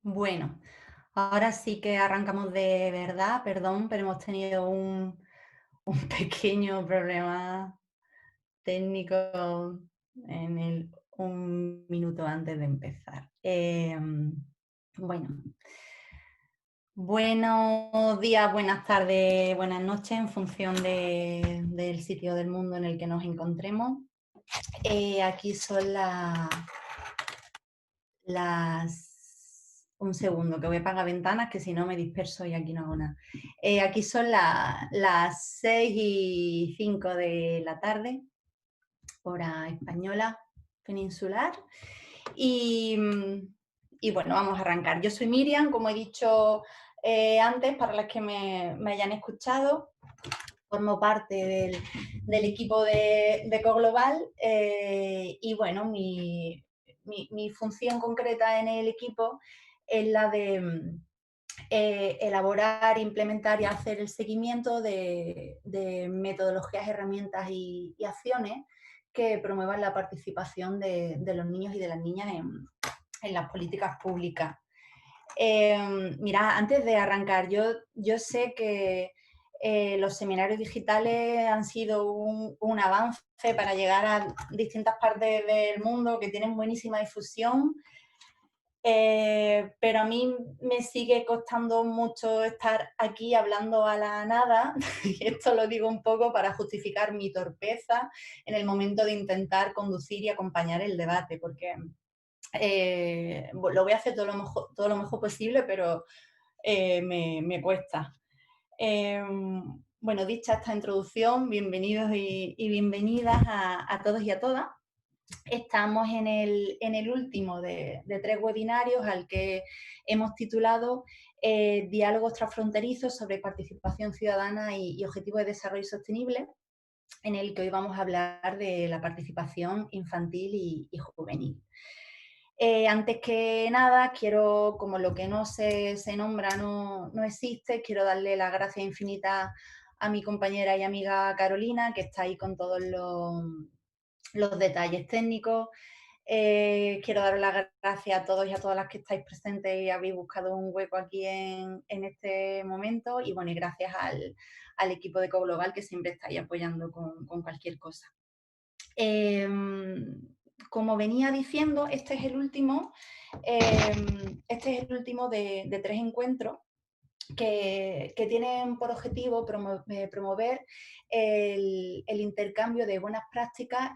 Bueno, ahora sí que arrancamos de verdad, perdón, pero hemos tenido un pequeño problema técnico un minuto antes de empezar. Bueno, buenos días, buenas tardes, buenas noches, en función del sitio del mundo en el que nos encontremos. Aquí son un segundo, que voy a apagar ventanas, que si no me disperso y aquí no hago nada. Aquí son las 6:05 de la tarde, hora española peninsular. Y, y bueno, vamos a arrancar. Yo soy Miriam, como he dicho antes, para las que me hayan escuchado. Formo parte del equipo de CoGlobal y bueno, mi función concreta en el equipo es la de elaborar, implementar y hacer el seguimiento de metodologías, herramientas y acciones que promuevan la participación de los niños y de las niñas en las políticas públicas. Mira, antes de arrancar, yo sé que los seminarios digitales han sido un avance para llegar a distintas partes del mundo que tienen buenísima difusión, pero a mí me sigue costando mucho estar aquí hablando a la nada, y esto lo digo un poco para justificar mi torpeza en el momento de intentar conducir y acompañar el debate, porque lo voy a hacer todo lo mejor posible, pero me cuesta. Bueno, dicha esta introducción, bienvenidos y bienvenidas a todos y a todas. Estamos en el último de 3 webinarios al que hemos titulado Diálogos transfronterizos sobre participación ciudadana y objetivos de desarrollo sostenible, en el que hoy vamos a hablar de la participación infantil y juvenil. Antes que nada, quiero, como lo que no se nombra no existe, quiero darle las gracias infinitas a mi compañera y amiga Carolina, que está ahí con todos los detalles técnicos. Quiero dar las gracias a todos y a todas las que estáis presentes y habéis buscado un hueco aquí en este momento. Y bueno, y gracias al equipo de CoGlobal, que siempre estáis apoyando con cualquier cosa. Como venía diciendo, este es el último de 3 encuentros que tienen por objetivo promover el intercambio de buenas prácticas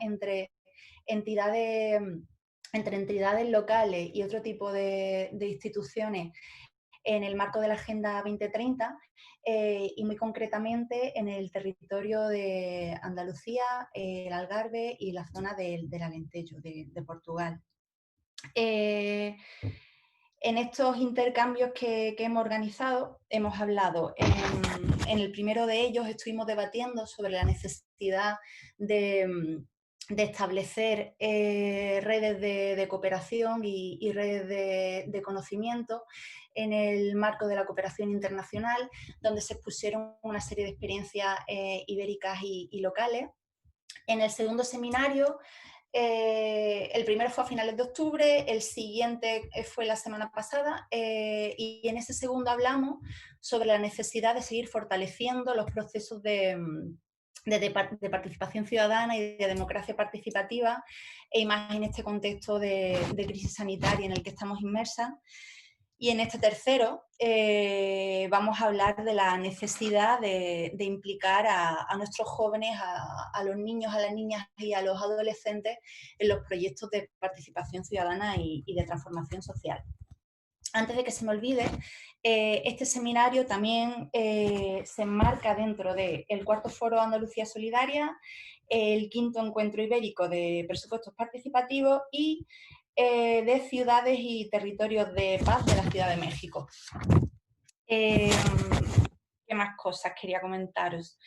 entidades, entre entidades locales y otro tipo de instituciones en el marco de la Agenda 2030 y muy concretamente en el territorio de Andalucía, el Algarve y la zona del Alentejo, de Portugal. En estos intercambios que hemos organizado, hemos hablado, en el primero de ellos estuvimos debatiendo sobre la necesidad de establecer redes de cooperación y redes de conocimiento en el marco de la cooperación internacional, donde se expusieron una serie de experiencias ibéricas y locales. En el segundo seminario, el primero fue a finales de octubre, el siguiente fue la semana pasada, y en ese segundo hablamos sobre la necesidad de seguir fortaleciendo los procesos de participación ciudadana y de democracia participativa, y más en este contexto de crisis sanitaria en el que estamos inmersas. Y en este tercero vamos a hablar de la necesidad de implicar a nuestros jóvenes, a los niños, a las niñas y a los adolescentes en los proyectos de participación ciudadana y de transformación social. Antes de que se me olvide, este seminario también se enmarca dentro del cuarto foro Andalucía Solidaria, el quinto encuentro ibérico de presupuestos participativos y de ciudades y territorios de paz de la Ciudad de México. ¿Qué más cosas quería comentaros?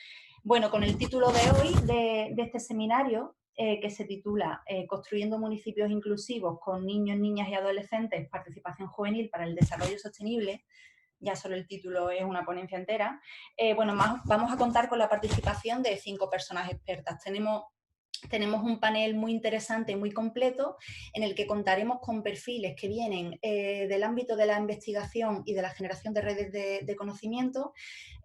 Bueno, con el título de hoy de este seminario, que se titula Construyendo municipios inclusivos con niños, niñas y adolescentes, participación juvenil para el desarrollo sostenible, ya solo el título es una ponencia entera, bueno, vamos a contar con la participación de 5 personas expertas. Tenemos tenemos un panel muy interesante, muy completo, en el que contaremos con perfiles que vienen del ámbito de la investigación y de la generación de redes de conocimiento,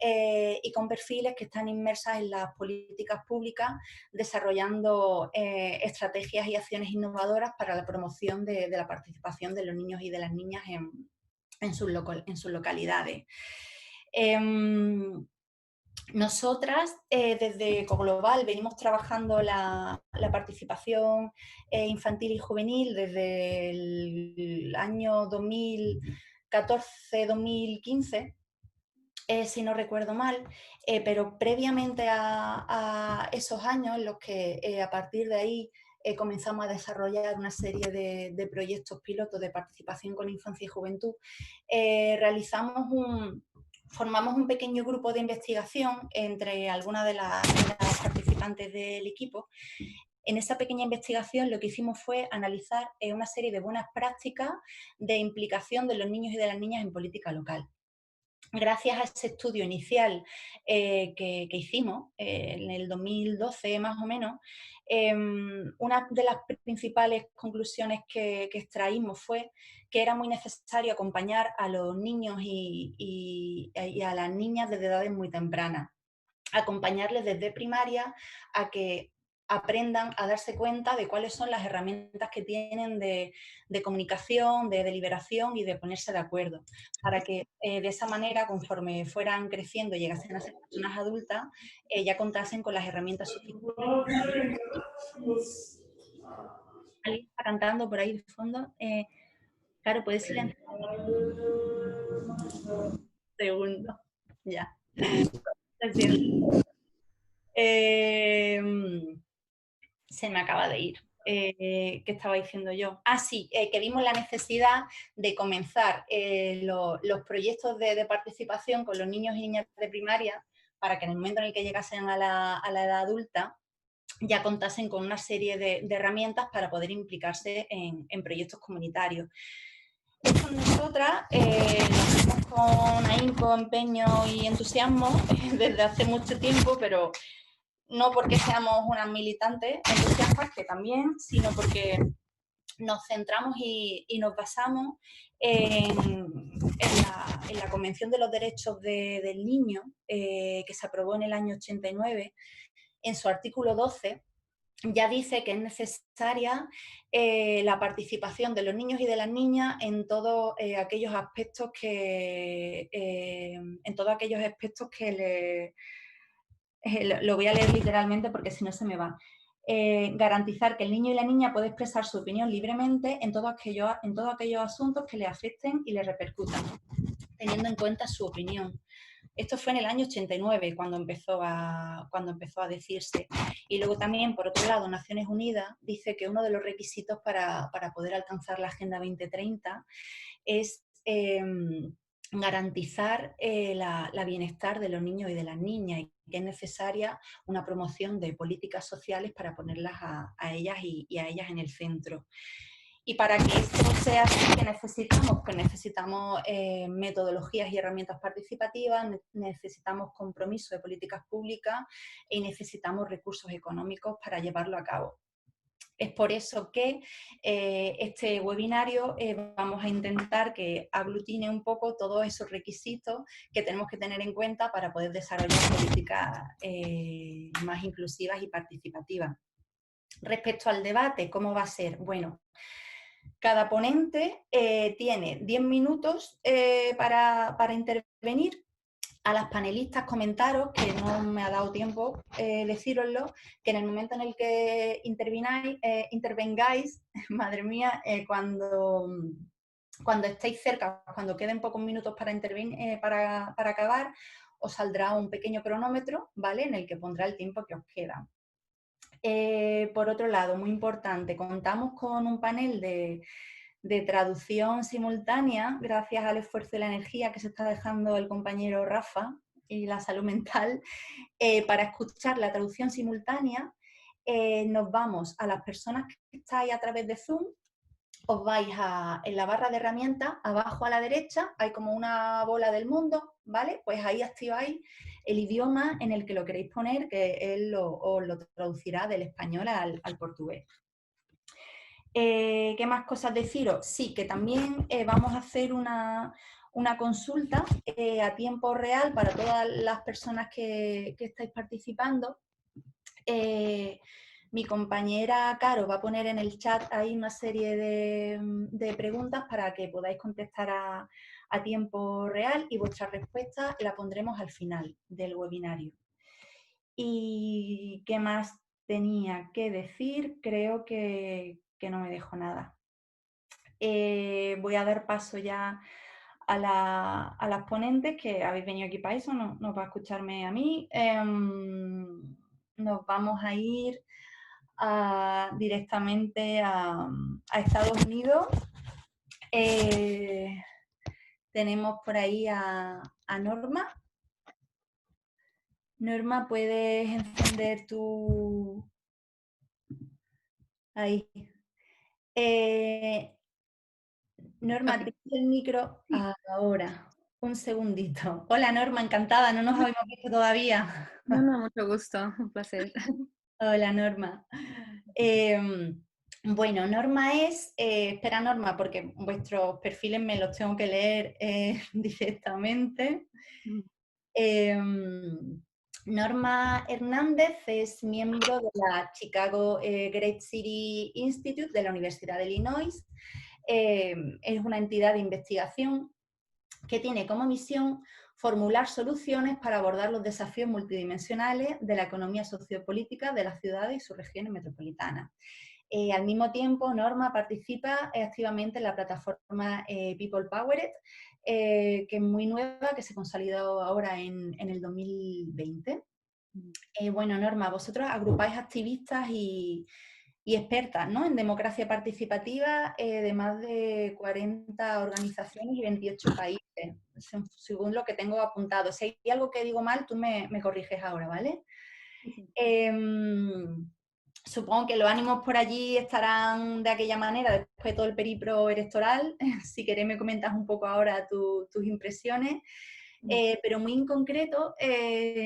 y con perfiles que están inmersas en las políticas públicas, desarrollando estrategias y acciones innovadoras para la promoción de la participación de los niños y de las niñas en sus localidades. Nosotras, desde Ecoglobal, venimos trabajando la participación infantil y juvenil desde el año 2014-2015, si no recuerdo mal, pero previamente a esos años, en los que a partir de ahí comenzamos a desarrollar una serie de proyectos pilotos de participación con infancia y juventud, formamos un pequeño grupo de investigación entre algunas de las participantes del equipo. En esa pequeña investigación lo que hicimos fue analizar una serie de buenas prácticas de implicación de los niños y de las niñas en política local. Gracias a ese estudio inicial que hicimos en el 2012 más o menos, una de las principales conclusiones que extraímos fue que era muy necesario acompañar a los niños y a las niñas desde edades muy tempranas. Acompañarles desde primaria a que aprendan a darse cuenta de cuáles son las herramientas que tienen de comunicación, de deliberación y de ponerse de acuerdo, para que de esa manera, conforme fueran creciendo y llegasen a ser personas adultas, ya contasen con las herramientas suficientes. ¿Alguien está cantando por ahí de fondo? Claro, puedes silenciar un segundo. Ya. Lo siento. Se me acaba de ir. ¿Qué estaba diciendo yo? Ah, sí, que vimos la necesidad de comenzar los proyectos de participación con los niños y niñas de primaria, para que en el momento en el que llegasen a la edad adulta ya contasen con una serie de herramientas para poder implicarse en proyectos comunitarios. Esto nosotras lo hacemos con ahínco, empeño y entusiasmo desde hace mucho tiempo, pero no porque seamos unas militantes entusiastas, que también, sino porque nos centramos y nos basamos en la Convención de los Derechos del Niño, que se aprobó en el año 89, en su artículo 12, ya dice que es necesaria la participación de los niños y de las niñas en todos aquellos aspectos que lo voy a leer literalmente porque si no se me va. Garantizar que el niño y la niña puede expresar su opinión libremente en todos aquellos asuntos que le afecten y le repercutan, teniendo en cuenta su opinión. Esto fue en el año 89 cuando empezó a decirse. Y luego también, por otro lado, Naciones Unidas dice que uno de los requisitos para poder alcanzar la Agenda 2030 es garantizar la bienestar de los niños y de las niñas, y que es necesaria una promoción de políticas sociales para ponerlas a ellas y a ellas en el centro. Y para que esto sea así, ¿qué necesitamos? Pues necesitamos metodologías y herramientas participativas, necesitamos compromiso de políticas públicas y necesitamos recursos económicos para llevarlo a cabo. Es por eso que este webinario vamos a intentar que aglutine un poco todos esos requisitos que tenemos que tener en cuenta para poder desarrollar políticas más inclusivas y participativas. Respecto al debate, ¿cómo va a ser? Bueno, cada ponente tiene 10 minutos para intervenir. A las panelistas comentaros, que no me ha dado tiempo decíroslo, que en el momento en el que intervengáis, madre mía, cuando estéis cerca, cuando queden pocos minutos para intervenir, para acabar, os saldrá un pequeño cronómetro, ¿vale? En el que pondrá el tiempo que os queda. Por otro lado, muy importante, contamos con un panel de traducción simultánea, gracias al esfuerzo y la energía que se está dejando el compañero Rafa y la salud mental, para escuchar la traducción simultánea. Nos vamos a las personas que estáis a través de Zoom, os vais en la barra de herramientas, abajo a la derecha, hay como una bola del mundo, ¿vale? Pues ahí activáis el idioma en el que lo queréis poner, que él os lo traducirá del español al portugués. ¿Qué más cosas deciros? Sí, que también vamos a hacer una consulta a tiempo real para todas las personas que estáis participando. Mi compañera Caro va a poner en el chat ahí una serie de preguntas para que podáis contestar a tiempo real y vuestra respuesta la pondremos al final del webinario. ¿Y qué más tenía que decir? Creo que no me dejo nada. Voy a dar paso ya a las ponentes que habéis venido aquí para eso, no para escucharme a mí. Nos vamos a ir directamente a Estados Unidos. Tenemos por ahí a Norma. Norma, ¿puedes encender tu... Ahí. Norma, Okay. tienes el micro Sí. ahora. Un segundito. Hola Norma, encantada, no nos habíamos visto todavía. No, mucho gusto, un placer. Hola Norma. Bueno, Norma es, espera Norma, porque vuestros perfiles me los tengo que leer directamente. Norma Hernández es miembro de la Chicago Great City Institute de la Universidad de Illinois. Es una entidad de investigación que tiene como misión formular soluciones para abordar los desafíos multidimensionales de la economía sociopolítica de las ciudades y sus regiones metropolitanas. Al mismo tiempo, Norma participa activamente en la plataforma People Powered, que es muy nueva, que se consolidó ahora en el 2020. Bueno, Norma, vosotros agrupáis activistas y expertas, ¿no?, en democracia participativa de más de 40 organizaciones y 28 países, según lo que tengo apuntado. Si hay algo que digo mal, tú me corriges ahora, ¿vale? Supongo que los ánimos por allí estarán de aquella manera después de todo el periplo electoral. Si querés me comentas un poco ahora tus impresiones. Pero muy en concreto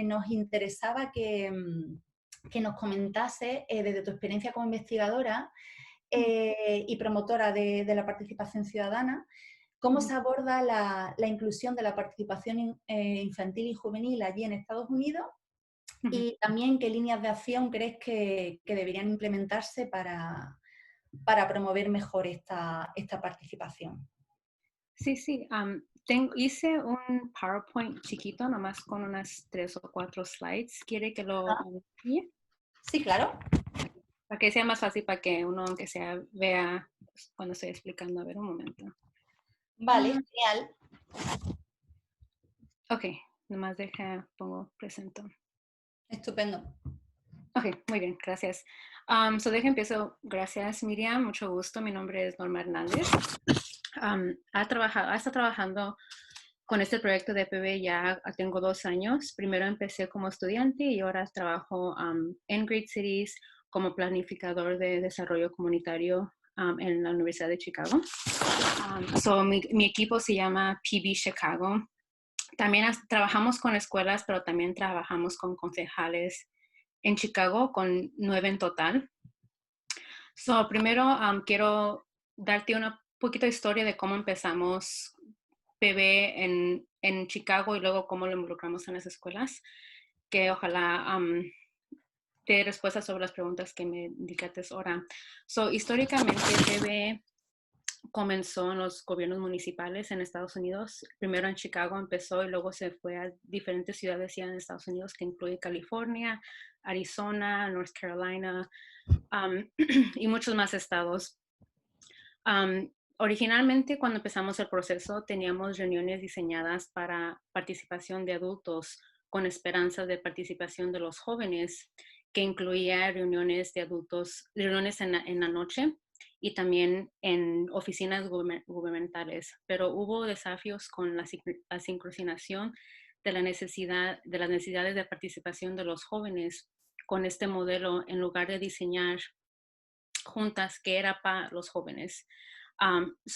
nos interesaba que nos comentase desde tu experiencia como investigadora y promotora de la participación ciudadana, cómo se aborda la inclusión de la participación infantil y juvenil allí en Estados Unidos, y también qué líneas de acción crees que deberían implementarse para promover mejor esta participación. Sí. Hice un PowerPoint chiquito, nomás con unas 3 o 4 slides. ¿Quiere que lo envíe? Sí, claro. Para que sea más fácil, para que uno, aunque sea, vea pues, cuando estoy explicando. A ver, un momento. Vale, genial. Ok, nomás pongo presento. Estupendo. Ok, muy bien, gracias. Empiezo. Gracias, Miriam, mucho gusto. Mi nombre es Norma Hernández. Ha estado trabajando con este proyecto de PB ya tengo 2 años. Primero empecé como estudiante y ahora trabajo en Great Cities como planificador de desarrollo comunitario en la Universidad de Chicago. Mi equipo se llama PB Chicago. También trabajamos con escuelas, pero también trabajamos con concejales en Chicago, con 9 en total. Primero quiero darte una poquito de historia de cómo empezamos PB en Chicago y luego cómo lo involucramos en las escuelas, que ojalá dé respuestas sobre las preguntas que me indicaste ahora. Históricamente PB comenzó en los gobiernos municipales en Estados Unidos. Primero en Chicago empezó y luego se fue a diferentes ciudades ya en Estados Unidos, que incluye California, Arizona, North Carolina y muchos más estados. Originalmente, cuando empezamos el proceso, teníamos reuniones diseñadas para participación de adultos con esperanzas de participación de los jóvenes, que incluía reuniones de adultos, reuniones en la noche y también en oficinas gubernamentales. Pero hubo desafíos con la sincronización de las necesidades de participación de los jóvenes con este modelo, en lugar de diseñar juntas que era para los jóvenes.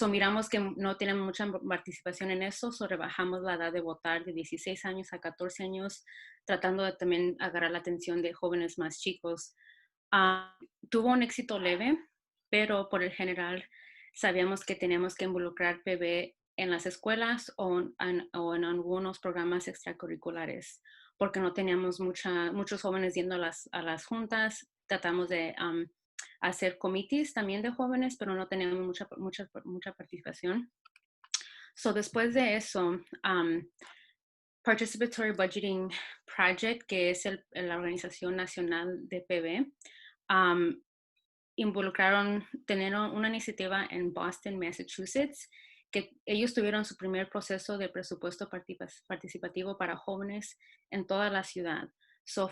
Miramos que no tienen mucha participación en eso, rebajamos la edad de votar de 16 años a 14 años, tratando de también agarrar la atención de jóvenes más chicos. Tuvo un éxito leve, pero por el general sabíamos que teníamos que involucrar PB en las escuelas o en algunos programas extracurriculares, porque no teníamos muchos jóvenes yendo a las juntas. Tratamos de hacer comités también de jóvenes, pero no teníamos mucha participación. Después de eso, Participatory Budgeting Project, que es la organización nacional de PB, involucraron tener una iniciativa en Boston, Massachusetts, que ellos tuvieron su primer proceso de presupuesto participativo para jóvenes en toda la ciudad.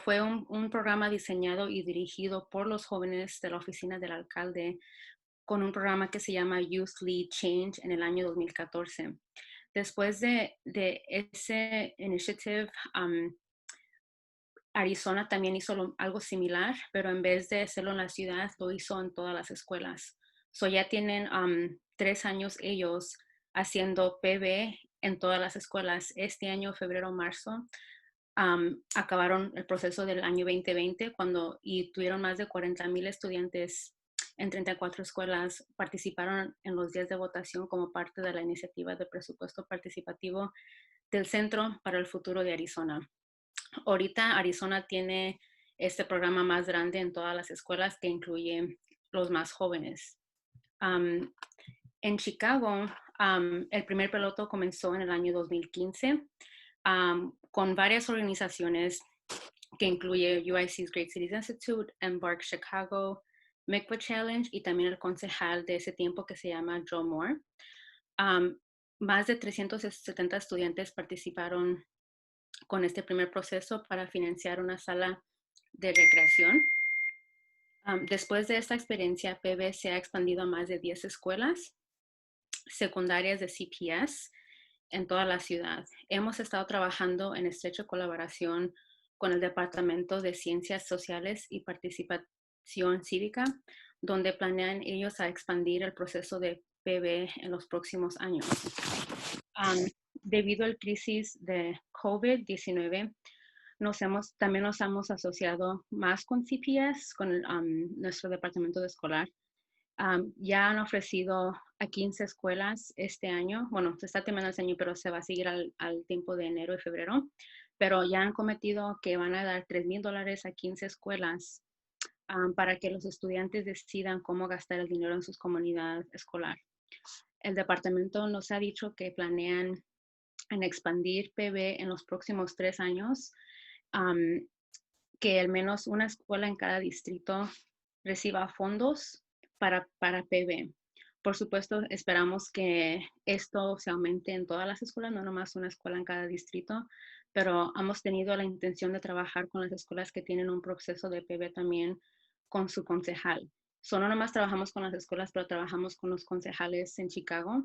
Fue un programa diseñado y dirigido por los jóvenes de la oficina del alcalde con un programa que se llama Youth Lead Change en el año 2014. Después de ese initiative, Arizona también hizo algo similar, pero en vez de hacerlo en la ciudad, lo hizo en todas las escuelas. Ya tienen 3 años ellos haciendo PB en todas las escuelas. Este año, febrero, marzo, acabaron el proceso del año 2020 y tuvieron más de 40,000 estudiantes en 34 escuelas. Participaron en los días de votación como parte de la iniciativa de presupuesto participativo del Centro para el Futuro de Arizona. Ahorita Arizona tiene este programa más grande en todas las escuelas que incluye los más jóvenes. En Chicago, el primer piloto comenzó en el año 2015 con varias organizaciones que incluye UIC's Great Cities Institute, Embark Chicago, MICWA Challenge y también el concejal de ese tiempo que se llama Joe Moore. Más de 370 estudiantes participaron con este primer proceso para financiar una sala de recreación. Después de esta experiencia, PB se ha expandido a más de 10 escuelas secundarias de CPS en toda la ciudad. Hemos estado trabajando en estrecha colaboración con el Departamento de Ciencias Sociales y Participación Cívica, donde planean ellos a expandir el proceso de PB en los próximos años. Debido a la crisis de COVID-19, también nos hemos asociado más con CPS, con nuestro departamento de escolar. Ya han ofrecido a 15 escuelas este año. Bueno, se está terminando este año, pero se va a seguir al tiempo de enero y febrero. Pero ya han cometido que van a dar $3,000 a 15 escuelas para que los estudiantes decidan cómo gastar el dinero en sus comunidades escolar. El departamento nos ha dicho que planean en expandir PB en los próximos 3 años, que al menos una escuela en cada distrito reciba fondos para PB. Por supuesto, esperamos que esto se aumente en todas las escuelas, no nomás una escuela en cada distrito, pero hemos tenido la intención de trabajar con las escuelas que tienen un proceso de PB también con su concejal. No nomás trabajamos con las escuelas, pero trabajamos con los concejales en Chicago.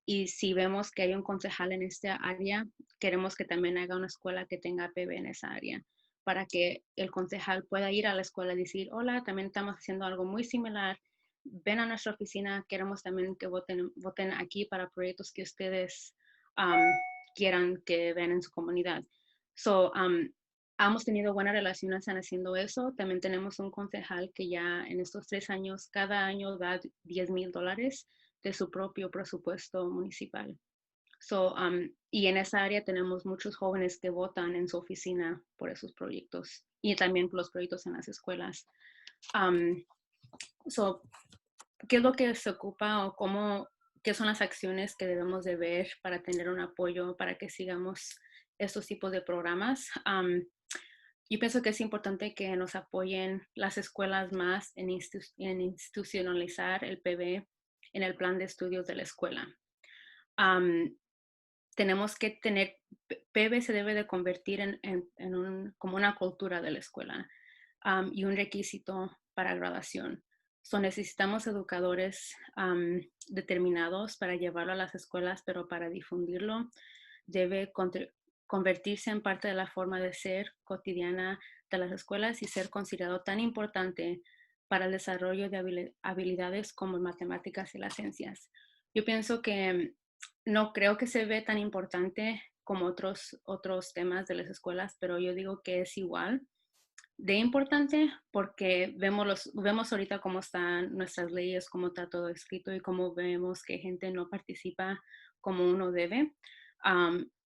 Y si vemos que hay un concejal en esta área, queremos que también haga una escuela que tenga PB en esa área, para que el concejal pueda ir a la escuela y decir, hola, también estamos haciendo algo muy similar, ven a nuestra oficina, queremos también que voten aquí para proyectos que ustedes quieran que vean en su comunidad. Hemos tenido buenas relaciones en haciendo eso. También tenemos un concejal que ya en estos 3 años, cada año da $10,000 de su propio presupuesto municipal. Y en esa área tenemos muchos jóvenes que votan en su oficina por esos proyectos y también por los proyectos en las escuelas. ¿Qué es lo que se ocupa o qué son las acciones que debemos de ver para tener un apoyo para que sigamos estos tipos de programas? Yo pienso que es importante que nos apoyen las escuelas más en institucionalizar el PB en el plan de estudios de la escuela. Tenemos que tener, PB se debe de convertir como una cultura de la escuela y un requisito para graduación. Necesitamos educadores determinados para llevarlo a las escuelas, pero para difundirlo debe convertirse en parte de la forma de ser cotidiana de las escuelas y ser considerado tan importante para el desarrollo de habilidades como matemáticas y las ciencias. Yo pienso que no creo que se ve tan importante como otros temas de las escuelas, pero yo digo que es igual de importante porque vemos ahorita cómo están nuestras leyes, cómo está todo escrito y cómo vemos que gente no participa como uno debe.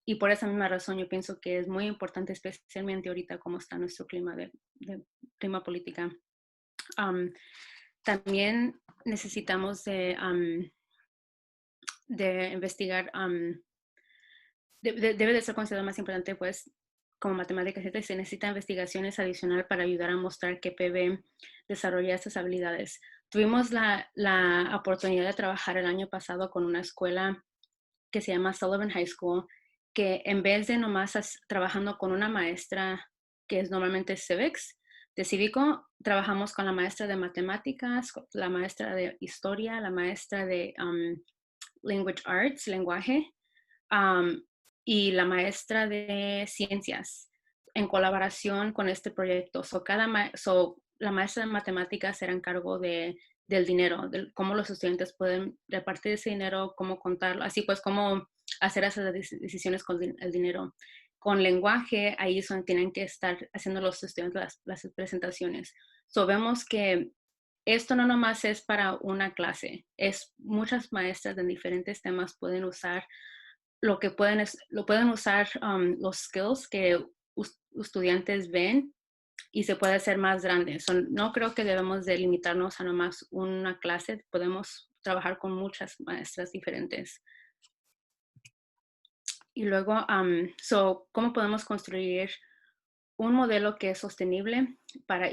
Y por esa misma razón yo pienso que es muy importante, especialmente ahorita cómo está nuestro clima de clima política. Am, También necesitamos de investigar, debe de ser considerado más importante, pues, como matemáticas, se necesitan investigaciones adicionales para ayudar a mostrar que PB desarrolla estas habilidades. Tuvimos la oportunidad de trabajar el año pasado con una escuela que se llama Sullivan High School, que en vez de nomás trabajando con una maestra que es normalmente civics, de cívico, trabajamos con la maestra de matemáticas, la maestra de historia, la maestra de language arts, lenguaje, um, y la maestra de ciencias en colaboración con este proyecto. La maestra de matemáticas era en cargo del dinero, de cómo los estudiantes pueden repartir ese dinero, cómo contarlo, así pues cómo hacer esas decisiones con el dinero. Con lenguaje, ahí es donde tienen que estar haciendo los estudiantes las presentaciones. Vemos que esto no nomás es para una clase, es muchas maestras de diferentes temas pueden usar lo pueden usar los skills que estudiantes ven y se puede hacer más grande. No creo que debemos de limitarnos a nomás una clase, podemos trabajar con muchas maestras diferentes. Y luego, ¿cómo podemos construir un modelo que es sostenible para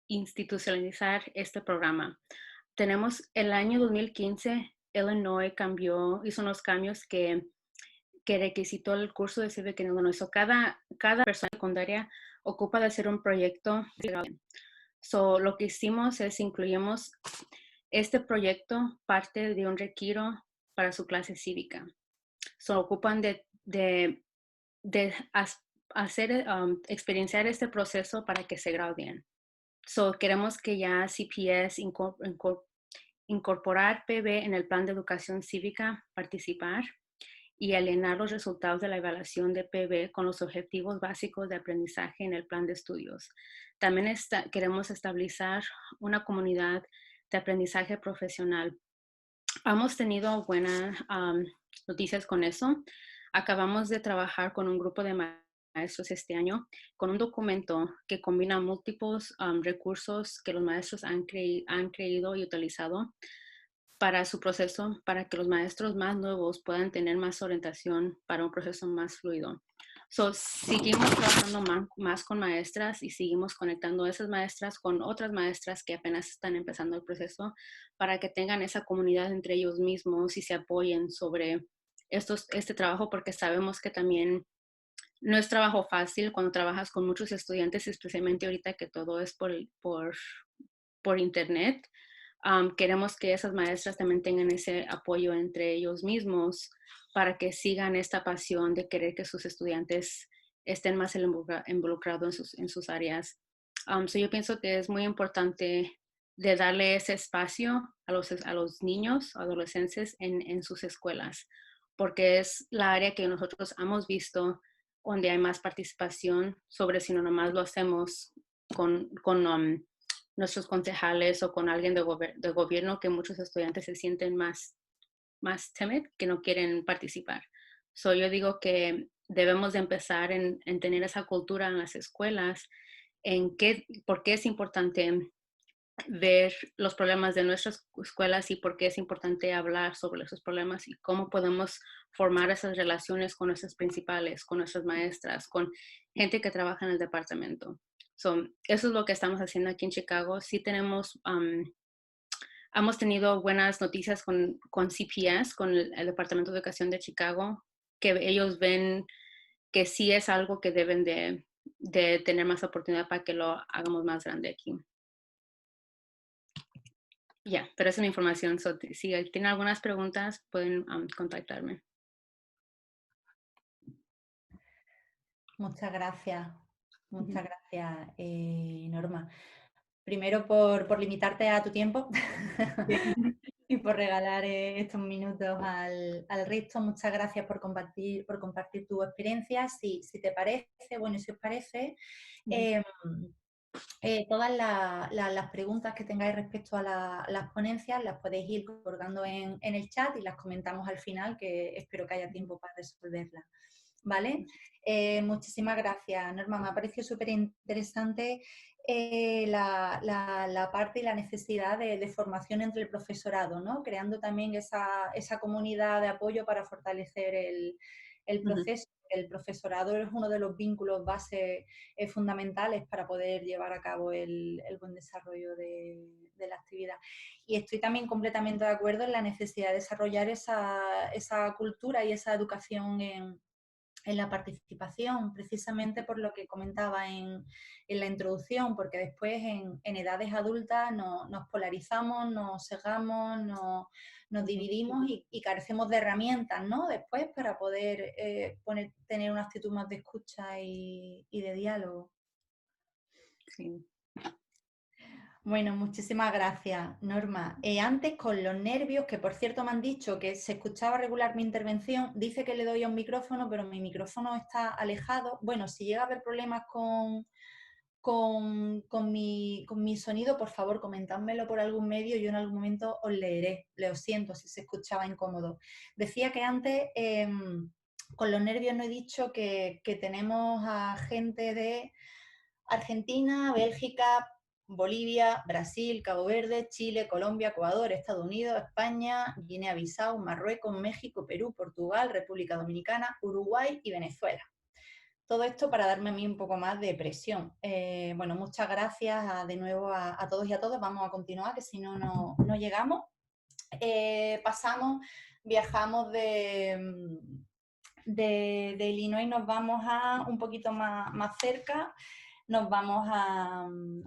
institucionalizar este programa? Tenemos el año 2015, Illinois hizo unos cambios que requisitó el curso de Civic en Illinois. Cada persona secundaria ocupa de hacer un proyecto. Lo que hicimos es incluimos este proyecto parte de un retiro para su clase cívica. Ocupan de hacer, experienciar este proceso para que se gradúen. Queremos que ya CPS incorporar PB en el plan de educación cívica, participar y alinear los resultados de la evaluación de PB con los objetivos básicos de aprendizaje en el plan de estudios. También queremos establecer una comunidad de aprendizaje profesional. Hemos tenido buenas noticias con eso. Acabamos de trabajar con un grupo de maestros este año con un documento que combina múltiples recursos que los maestros han creído y utilizado para su proceso, para que los maestros más nuevos puedan tener más orientación para un proceso más fluido. Seguimos trabajando más con maestras y seguimos conectando a esas maestras con otras maestras que apenas están empezando el proceso para que tengan esa comunidad entre ellos mismos y se apoyen sobre este trabajo, porque sabemos que también no es trabajo fácil cuando trabajas con muchos estudiantes, especialmente ahorita que todo es por internet. Queremos que esas maestras también tengan ese apoyo entre ellos mismos para que sigan esta pasión de querer que sus estudiantes estén más involucrados en sus áreas. Yo pienso que es muy importante de darle ese espacio a los niños, adolescentes en sus escuelas, porque es la área que nosotros hemos visto donde hay más participación sobre si no nomás lo hacemos con nuestros concejales o con alguien de gobierno, que muchos estudiantes se sienten más timid, que no quieren participar. Yo digo que debemos de empezar en tener esa cultura en las escuelas, por qué es importante ver los problemas de nuestras escuelas y por qué es importante hablar sobre esos problemas y cómo podemos formar esas relaciones con nuestras principales, con nuestras maestras, con gente que trabaja en el departamento. Eso es lo que estamos haciendo aquí en Chicago. Sí hemos tenido buenas noticias con CPS, con el Departamento de Educación de Chicago, que ellos ven que sí es algo que deben de tener más oportunidad para que lo hagamos más grande aquí. Pero esa es mi información. Si tienen algunas preguntas, pueden contactarme. Muchas gracias, Norma. primero por limitarte a tu tiempo Bien. y por regalar estos minutos al resto. Muchas gracias por compartir tu experiencia. Si te parece, bueno, si os parece, Ujú. eh, todas las preguntas que tengáis respecto a las ponencias las podéis ir colgando en el chat y las comentamos al final, que espero que haya tiempo para resolverlas. ¿Vale? Muchísimas gracias, Norma. Me ha parecido súper interesante la parte y la necesidad de formación entre el profesorado, ¿no? Creando también esa comunidad de apoyo para fortalecer el Ujú. proceso. El profesorado es uno de los vínculos base fundamentales para poder llevar a cabo el buen desarrollo de la actividad. Y estoy también completamente de acuerdo en la necesidad de desarrollar esa cultura y esa educación en la participación, precisamente por lo que comentaba en la introducción, porque después en edades adultas nos polarizamos, nos cegamos, nos Ujú. dividimos y carecemos de herramientas, ¿no? Después para poder tener una actitud más de escucha y de diálogo. Sí. Bueno, muchísimas gracias, Norma. Antes, con los nervios, que por cierto me han dicho que se escuchaba regular mi intervención, dice que le doy a un micrófono, pero mi micrófono está alejado. Bueno, si llega a haber problemas con mi sonido, por favor, comentádmelo por algún medio, yo en algún momento os leeré. Lo siento si se escuchaba incómodo. Decía que antes, con los nervios no he dicho que tenemos a gente de Argentina, Bélgica, Bolivia, Brasil, Cabo Verde, Chile, Colombia, Ecuador, Estados Unidos, España, Guinea-Bissau, Marruecos, México, Perú, Portugal, República Dominicana, Uruguay y Venezuela. Todo esto para darme a mí un poco más de presión. Bueno, muchas gracias de nuevo a todos y a todas. Vamos a continuar, que si no, no llegamos. Viajamos de Illinois, nos vamos a un poquito más cerca. Nos vamos a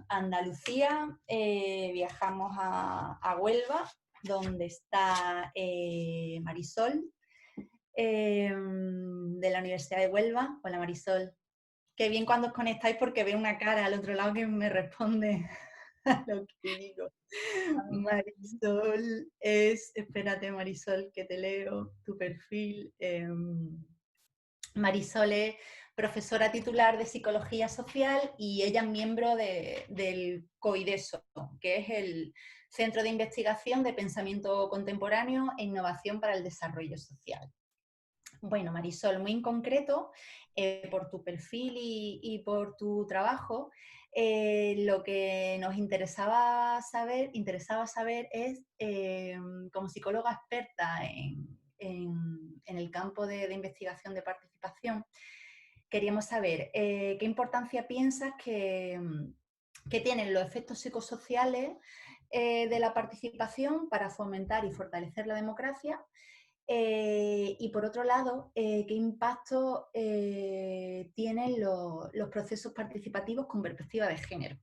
Andalucía, viajamos a Huelva, donde está Marisol, de la Universidad de Huelva. Hola, Marisol. Qué bien cuando os conectáis porque veo una cara al otro lado que me responde a lo que digo. Marisol espérate, Marisol, que te leo tu perfil. Marisol es profesora titular de Psicología Social y ella es miembro del COIDESO, que es el Centro de Investigación de Pensamiento Contemporáneo e Innovación para el Desarrollo Social. Bueno, Marisol, muy en concreto, por tu perfil y por tu trabajo, lo que nos interesaba saber es, como psicóloga experta en el campo de investigación de participación, queríamos saber qué importancia piensas que tienen los efectos psicosociales de la participación para fomentar y fortalecer la democracia. Y por otro lado, ¿qué impacto tienen los procesos participativos con perspectiva de género?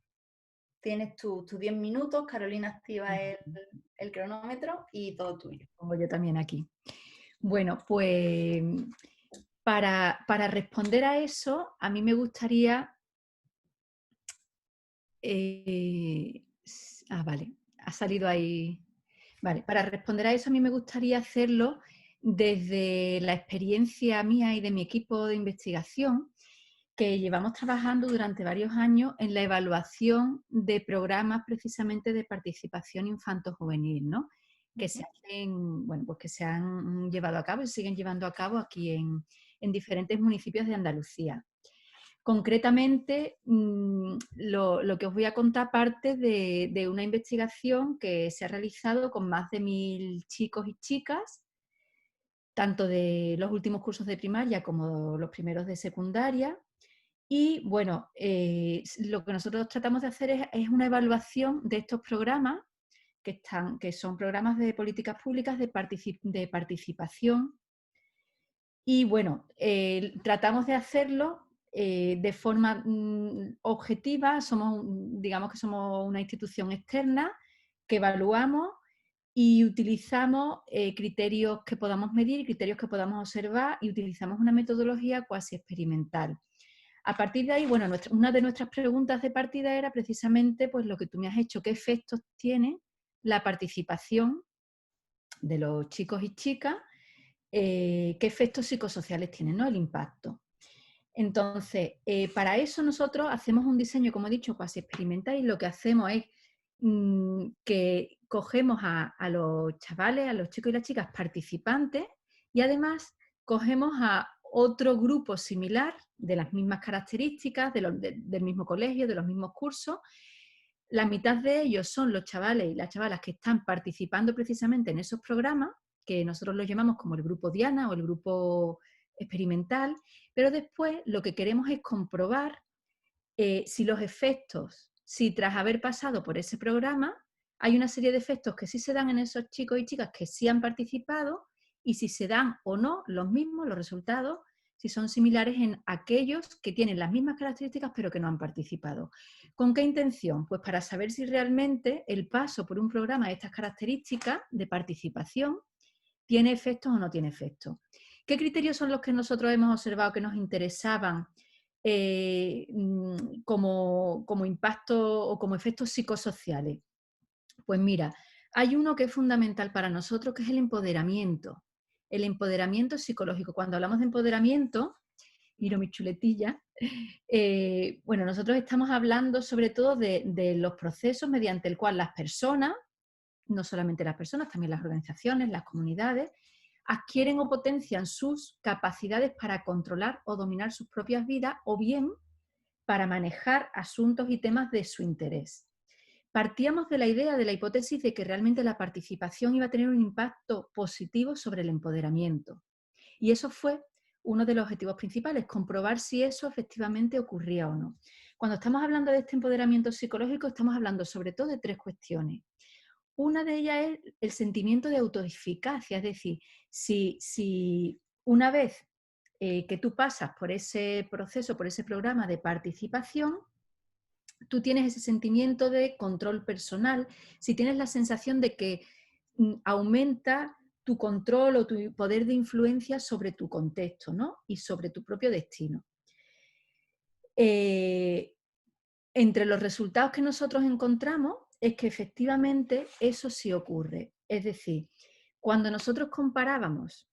Tienes tus 10 minutos, Carolina activa el cronómetro y todo tuyo. Pongo yo también aquí. Bueno, pues para responder a eso, a mí me gustaría... vale, ha salido ahí. Vale, para responder a eso, a mí me gustaría hacerlo desde la experiencia mía y de mi equipo de investigación, que llevamos trabajando durante varios años en la evaluación de programas precisamente de participación infanto-juvenil, ¿no? Que se hacen, bueno, pues que se han llevado a cabo y se siguen llevando a cabo aquí en diferentes municipios de Andalucía. Concretamente, lo que os voy a contar parte de una investigación que se ha realizado con más de 1000 chicos y chicas, tanto de los últimos cursos de primaria como los primeros de secundaria. Y bueno, lo que nosotros tratamos de hacer es una evaluación de estos programas, que son programas de políticas públicas de participación. Y bueno, tratamos de hacerlo de forma objetiva. Digamos que somos una institución externa que evaluamos y utilizamos criterios que podamos medir y criterios que podamos observar, y utilizamos una metodología cuasi experimental. A partir de ahí, bueno, una de nuestras preguntas de partida era precisamente pues, lo que tú me has hecho, qué efectos tiene la participación de los chicos y chicas, qué efectos psicosociales tiene, ¿no? El impacto. Entonces, para eso nosotros hacemos un diseño, como he dicho, cuasi experimental, y lo que hacemos es que cogemos a los chavales, a los chicos y las chicas participantes, y además cogemos a otro grupo similar, de las mismas características, del mismo colegio, de los mismos cursos. La mitad de ellos son los chavales y las chavalas que están participando precisamente en esos programas, que nosotros los llamamos como el grupo Diana o el grupo experimental, pero después lo que queremos es comprobar si los efectos, si tras haber pasado por ese programa, hay una serie de efectos que sí se dan en esos chicos y chicas que sí han participado, y si se dan o no los mismos, los resultados, si son similares en aquellos que tienen las mismas características pero que no han participado. ¿Con qué intención? Pues para saber si realmente el paso por un programa de estas características de participación tiene efectos o no tiene efectos. ¿Qué criterios son los que nosotros hemos observado que nos interesaban como impacto o como efectos psicosociales? Pues mira, hay uno que es fundamental para nosotros, que es el empoderamiento psicológico. Cuando hablamos de empoderamiento, miro mi chuletilla, bueno, nosotros estamos hablando sobre todo de los procesos mediante el cual las personas, no solamente las personas, también las organizaciones, las comunidades, adquieren o potencian sus capacidades para controlar o dominar sus propias vidas, o bien para manejar asuntos y temas de su interés. Partíamos de la idea, de la hipótesis de que realmente la participación iba a tener un impacto positivo sobre el empoderamiento. Y eso fue uno de los objetivos principales, comprobar si eso efectivamente ocurría o no. Cuando estamos hablando de este empoderamiento psicológico, estamos hablando sobre todo de tres cuestiones. Una de ellas es el sentimiento de autoeficacia, es decir, si una vez que tú pasas por ese proceso, por ese programa de participación, tú tienes ese sentimiento de control personal, si tienes la sensación de que aumenta tu control o tu poder de influencia sobre tu contexto, ¿no? Y sobre tu propio destino. Entre los resultados que nosotros encontramos es que efectivamente eso sí ocurre. Es decir, cuando nosotros comparábamos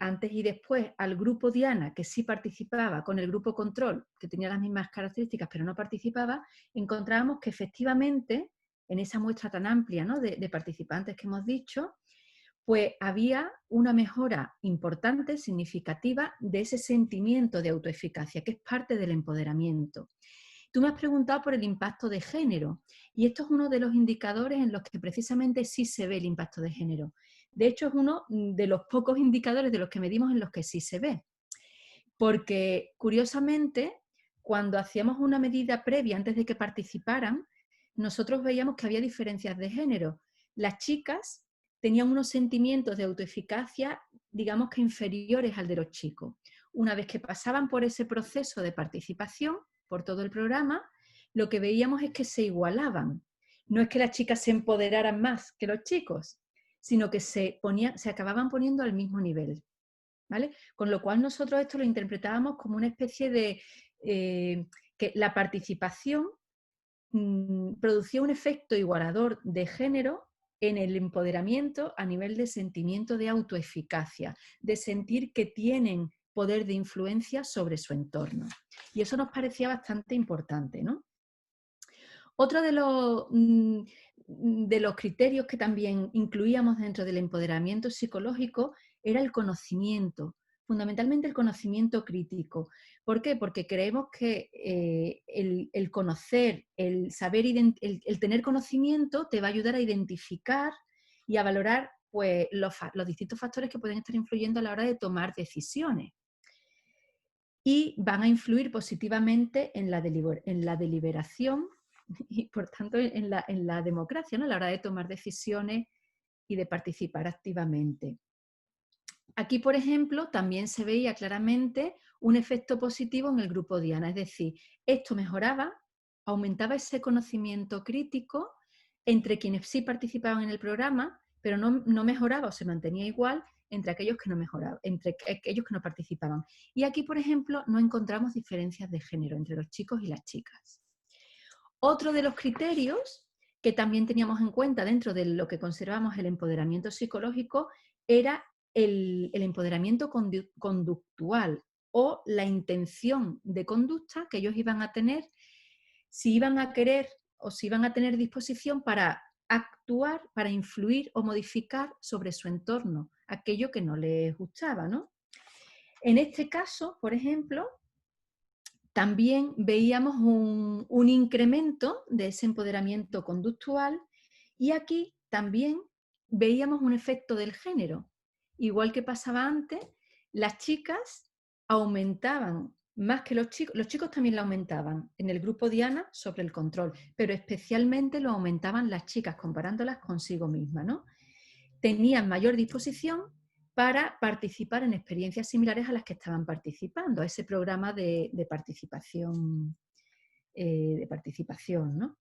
antes y después al grupo Diana, que sí participaba, con el grupo Control, que tenía las mismas características pero no participaba, encontrábamos que efectivamente en esa muestra tan amplia, ¿no?, de participantes que hemos dicho, pues había una mejora importante, significativa, de ese sentimiento de autoeficacia, que es parte del empoderamiento. Tú me has preguntado por el impacto de género, y esto es uno de los indicadores en los que precisamente sí se ve el impacto de género. De hecho, es uno de los pocos indicadores de los que medimos en los que sí se ve. Porque, curiosamente, cuando hacíamos una medida previa antes de que participaran, nosotros veíamos que había diferencias de género. Las chicas tenían unos sentimientos de autoeficacia, digamos que inferiores al de los chicos. Una vez que pasaban por ese proceso de participación, por todo el programa, lo que veíamos es que se igualaban. No es que las chicas se empoderaran más que los chicos, sino que se acababan poniendo al mismo nivel, ¿vale? Con lo cual nosotros esto lo interpretábamos como una especie de que la participación producía un efecto igualador de género en el empoderamiento a nivel de sentimiento de autoeficacia, de sentir que tienen poder de influencia sobre su entorno. Y eso nos parecía bastante importante, ¿no? Otro de los criterios que también incluíamos dentro del empoderamiento psicológico era el conocimiento, fundamentalmente el conocimiento crítico. ¿Por qué? Porque creemos que el conocer, el saber, el tener conocimiento te va a ayudar a identificar y a valorar pues, los distintos factores que pueden estar influyendo a la hora de tomar decisiones. Y van a influir positivamente en la deliberación y, por tanto, en la democracia, ¿no?, a la hora de tomar decisiones y de participar activamente. Aquí, por ejemplo, también se veía claramente un efecto positivo en el grupo Diana, es decir, esto mejoraba, aumentaba ese conocimiento crítico entre quienes sí participaban en el programa, pero no mejoraba o se mantenía igual entre aquellos que no mejoraban, entre aquellos que no participaban. Y aquí, por ejemplo, no encontramos diferencias de género entre los chicos y las chicas. Otro de los criterios que también teníamos en cuenta dentro de lo que considerábamos el empoderamiento psicológico era el empoderamiento conductual o la intención de conducta que ellos iban a tener, si iban a querer o si iban a tener disposición para actuar, para influir o modificar sobre su entorno, aquello que no les gustaba, ¿no? En este caso, por ejemplo, también veíamos un incremento de ese empoderamiento conductual y aquí también veíamos un efecto del género. Igual que pasaba antes, las chicas aumentaban más que los chicos también lo aumentaban en el grupo Diana sobre el control, pero especialmente lo aumentaban las chicas comparándolas consigo mismas, ¿no? Tenían mayor disposición para participar en experiencias similares a las que estaban participando, a ese programa de participación, ¿no?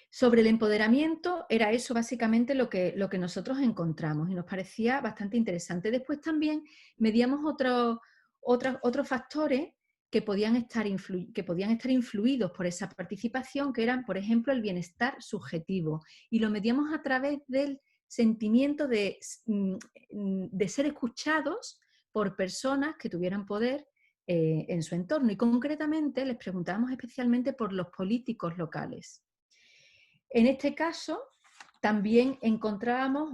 Sobre el empoderamiento, era eso básicamente lo que nosotros encontramos y nos parecía bastante interesante. Después también medíamos otros factores que podían estar influidos por esa participación, que eran, por ejemplo, el bienestar subjetivo, y lo medíamos a través del sentimiento de ser escuchados por personas que tuvieran poder en su entorno, y concretamente les preguntábamos especialmente por los políticos locales. En este caso también encontrábamos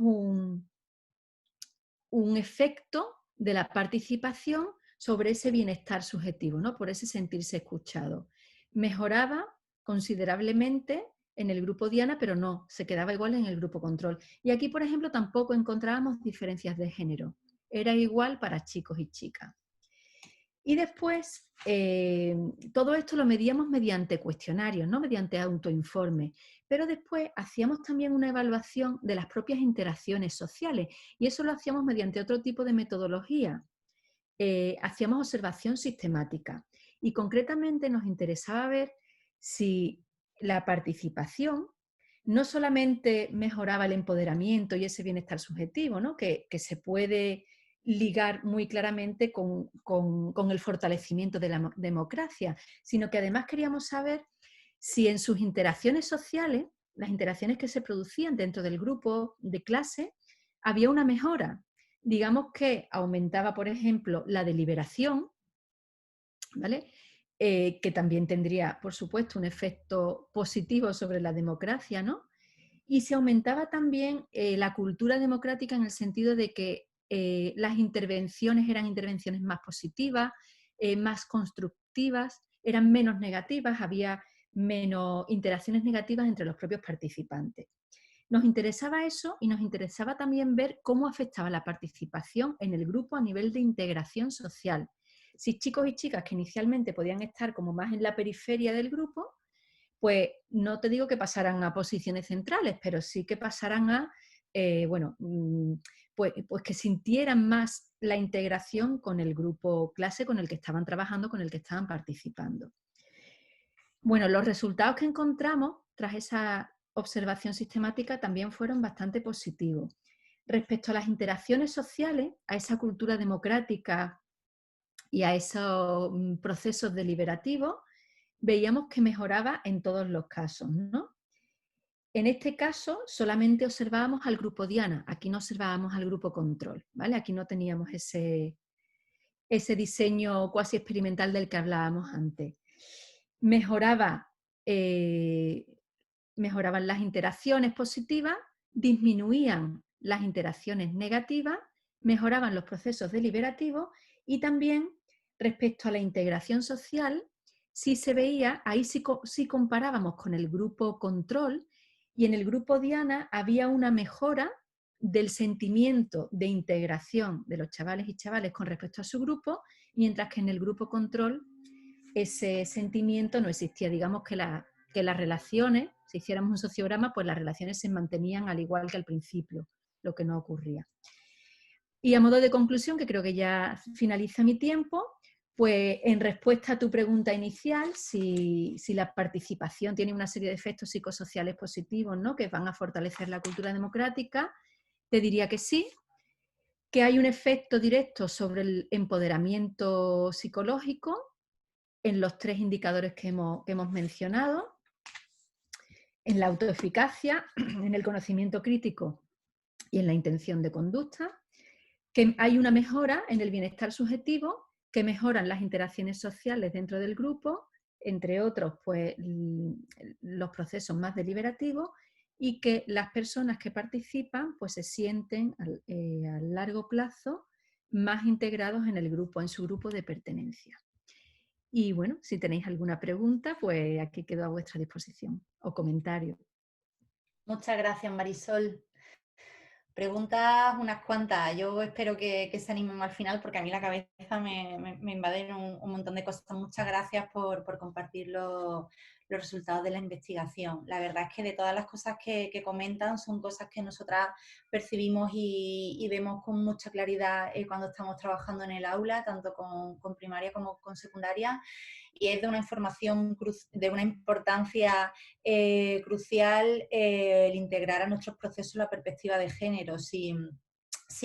un efecto de la participación sobre ese bienestar subjetivo, ¿no? Por ese sentirse escuchado. Mejoraba considerablemente en el grupo Diana, pero no, se quedaba igual en el grupo control. Y aquí, por ejemplo, tampoco encontrábamos diferencias de género. Era igual para chicos y chicas. Y después, todo esto lo medíamos mediante cuestionarios, ¿no? Mediante autoinforme. Pero después hacíamos también una evaluación de las propias interacciones sociales, y eso lo hacíamos mediante otro tipo de metodología. Hacíamos observación sistemática y concretamente nos interesaba ver si la participación no solamente mejoraba el empoderamiento y ese bienestar subjetivo, ¿no? que se puede ligar muy claramente con el fortalecimiento de la democracia, sino que además queríamos saber si en sus interacciones sociales, las interacciones que se producían dentro del grupo de clase, había una mejora. Digamos que aumentaba, por ejemplo, la deliberación, ¿vale? Que también tendría, por supuesto, un efecto positivo sobre la democracia, ¿no? Y se aumentaba también la cultura democrática en el sentido de que las intervenciones eran intervenciones más positivas, más constructivas, eran menos negativas, había menos interacciones negativas entre los propios participantes. Nos interesaba eso y nos interesaba también ver cómo afectaba la participación en el grupo a nivel de integración social. Si chicos y chicas que inicialmente podían estar como más en la periferia del grupo, pues no te digo que pasaran a posiciones centrales, pero sí que pasaran a, pues que sintieran más la integración con el grupo clase con el que estaban trabajando, con el que estaban participando. Bueno, los resultados que encontramos tras esa observación sistemática también fueron bastante positivos. Respecto a las interacciones sociales, a esa cultura democrática y a esos procesos deliberativos, veíamos que mejoraba en todos los casos, ¿no? En este caso solamente observábamos al grupo Diana, aquí no observábamos al grupo control, ¿vale? Aquí no teníamos ese diseño cuasi experimental del que hablábamos antes. Mejoraban las interacciones positivas, disminuían las interacciones negativas, mejoraban los procesos deliberativos y también respecto a la integración social, sí se veía, ahí sí comparábamos con el grupo control, y en el grupo Diana había una mejora del sentimiento de integración de los chavales y chavales con respecto a su grupo, mientras que en el grupo control ese sentimiento no existía. Digamos que las relaciones, si hiciéramos un sociograma, pues las relaciones se mantenían al igual que al principio, lo que no ocurría. Y a modo de conclusión, que creo que ya finaliza mi tiempo, pues en respuesta a tu pregunta inicial, si la participación tiene una serie de efectos psicosociales positivos, ¿no?, que van a fortalecer la cultura democrática, te diría que sí. que hay un efecto directo sobre el empoderamiento psicológico en los 3 indicadores que hemos mencionado, en la autoeficacia, en el conocimiento crítico y en la intención de conducta, que hay una mejora en el bienestar subjetivo, que mejoran las interacciones sociales dentro del grupo, entre otros, pues, los procesos más deliberativos, y que las personas que participan pues, se sienten a largo plazo más integrados en el grupo, en su grupo de pertenencia. Y bueno, si tenéis alguna pregunta, pues aquí quedo a vuestra disposición, o comentario. Muchas gracias, Marisol. Preguntas unas cuantas. Yo espero que se animen al final porque a mí la cabeza me invaden un montón de cosas. Muchas gracias por compartir los resultados de la investigación. La verdad es que de todas las cosas que comentan son cosas que nosotras percibimos y vemos con mucha claridad cuando estamos trabajando en el aula, tanto con primaria como con secundaria. Y es de una información, de una importancia crucial el integrar a nuestros procesos la perspectiva de género. Si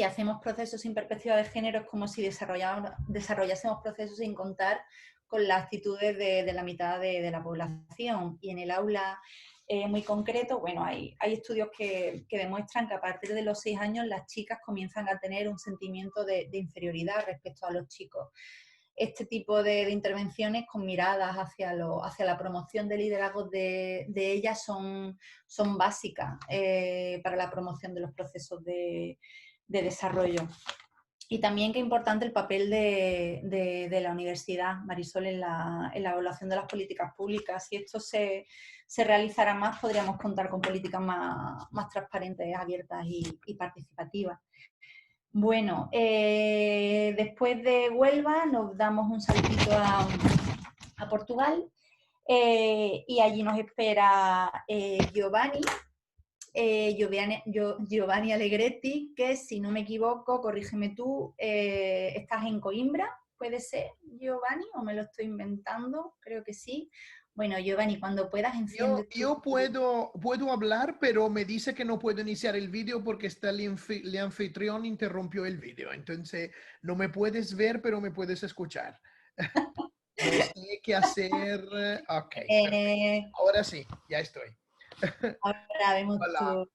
hacemos procesos sin perspectiva de género es como si desarrollásemos procesos sin contar con las actitudes de la mitad de la población. Y en el aula muy concreto, bueno, hay estudios que demuestran que a partir de los 6 años las chicas comienzan a tener un sentimiento de inferioridad respecto a los chicos. Este tipo de intervenciones con miradas hacia la promoción de liderazgos de ellas son básicas para la promoción de los procesos de desarrollo. Y también qué importante el papel de la universidad, Marisol, en la evaluación de las políticas públicas. Si esto se realizara más, podríamos contar con políticas más transparentes, abiertas y participativas. Bueno, después de Huelva nos damos un saltito a Portugal y allí nos espera Giovanni Alegretti, que si no me equivoco, corrígeme tú, estás en Coimbra, ¿puede ser, Giovanni? ¿O me lo estoy inventando? Creo que sí. Bueno, Giovanni, cuando puedas enciende Yo puedo hablar, pero me dice que no puedo iniciar el vídeo porque el anfitrión interrumpió el vídeo. Entonces, no me puedes ver, pero me puedes escuchar. No sé qué hacer. Ok, ahora sí, ya estoy. Ahora vemos Hola. tu...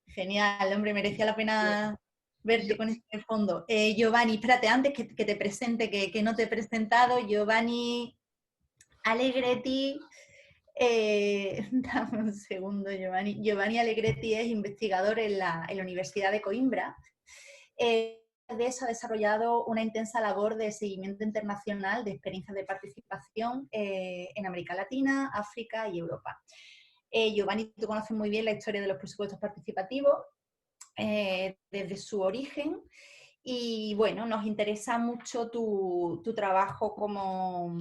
Genial, hombre, merecía la pena verte Yo- con este fondo. Giovanni, espérate, antes que te presente, que no te he presentado, Giovanni Alegretti, dame un segundo, Giovanni. Giovanni Alegretti es investigador en la Universidad de Coimbra. De eso ha desarrollado una intensa labor de seguimiento internacional de experiencias de participación en América Latina, África y Europa. Giovanni, tú conoces muy bien la historia de los presupuestos participativos desde su origen y bueno, nos interesa mucho tu trabajo como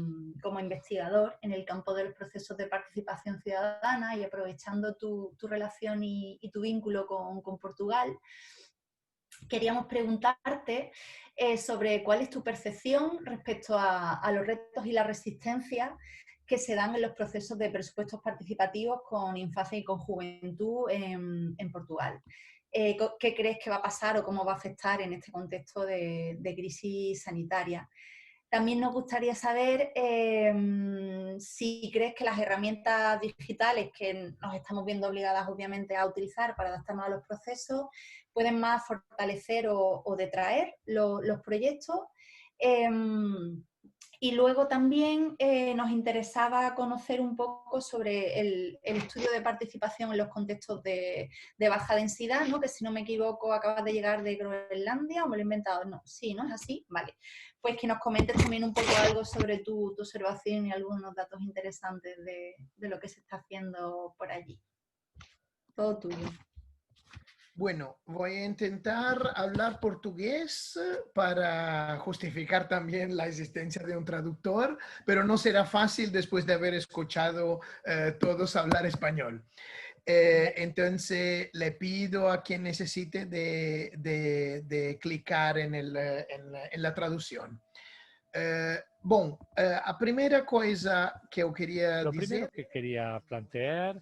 investigador en el campo de los procesos de participación ciudadana y aprovechando tu relación y tu vínculo con Portugal. Queríamos preguntarte sobre cuál es tu percepción respecto a los retos y las resistencias que se dan en los procesos de presupuestos participativos con infancia y con juventud en Portugal. ¿Qué crees que va a pasar o cómo va a afectar en este contexto de crisis sanitaria? También nos gustaría saber si crees que las herramientas digitales que nos estamos viendo obligadas obviamente a utilizar para adaptarnos a los procesos pueden más fortalecer o detraer los proyectos. Y luego también nos interesaba conocer un poco sobre el estudio de participación en los contextos de baja densidad, ¿no? Que si no me equivoco acabas de llegar de Groenlandia o me lo he inventado. No, sí, ¿no es así? Vale. Pues que nos comentes también un poco algo sobre tu observación y algunos datos interesantes de lo que se está haciendo por allí. Todo tuyo. Bueno, voy a intentar hablar portugués para justificar también la existencia de un traductor, pero no será fácil después de haber escuchado todos hablar español. Entonces, le pido a quien necesite de clicar en la traducción. A primeira coisa que eu queria Lo dizer... primero que quería plantear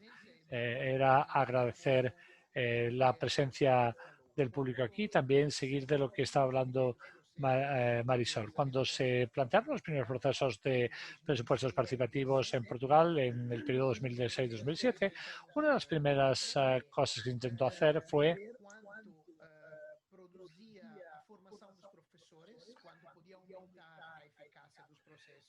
era agradecer la presencia del público aquí, también seguir de lo que estaba hablando Marisol. Cuando se plantearon los primeros procesos de presupuestos participativos en Portugal en el periodo 2016-2007, una de las primeras cosas que intentó hacer fue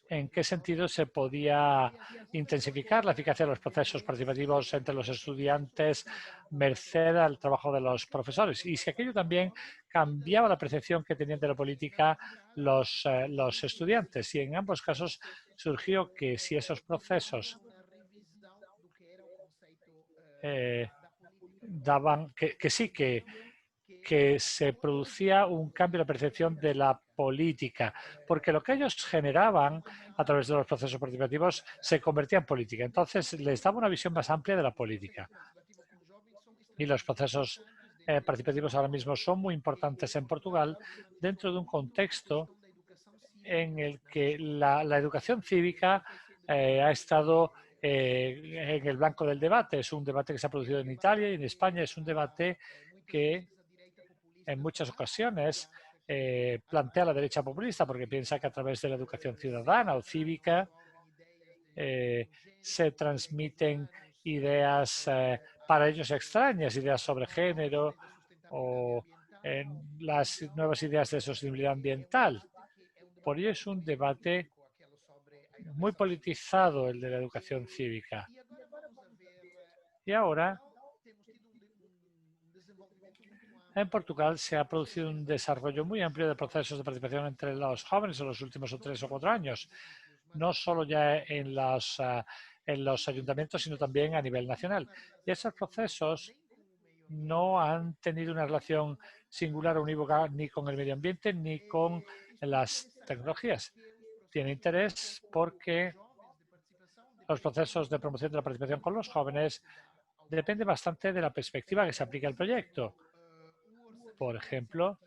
en qué sentido se podía intensificar la eficacia de los procesos participativos entre los estudiantes merced al trabajo de los profesores y si aquello también cambiaba la percepción que tenían de la política los estudiantes. Y en ambos casos surgió que si esos procesos daban, que sí, que se producía un cambio en la percepción de la política, porque lo que ellos generaban a través de los procesos participativos se convertía en política. Entonces, les daba una visión más amplia de la política. Y los procesos participativos ahora mismo son muy importantes en Portugal dentro de un contexto en el que la educación cívica ha estado en el blanco del debate. Es un debate que se ha producido en Italia y en España. Es un debate que en muchas ocasiones plantea la derecha populista porque piensa que a través de la educación ciudadana o cívica se transmiten ideas para ellos extrañas, ideas sobre género o las nuevas ideas de sostenibilidad ambiental. Por ello es un debate muy politizado el de la educación cívica. Y ahora en Portugal se ha producido un desarrollo muy amplio de procesos de participación entre los jóvenes en los últimos 3 o 4 años, no solo ya en los ayuntamientos, sino también a nivel nacional. Y esos procesos no han tenido una relación singular o unívoca ni con el medio ambiente ni con las tecnologías. Tiene interés porque los procesos de promoción de la participación con los jóvenes dependen bastante de la perspectiva que se aplica al proyecto. Por ejemplo,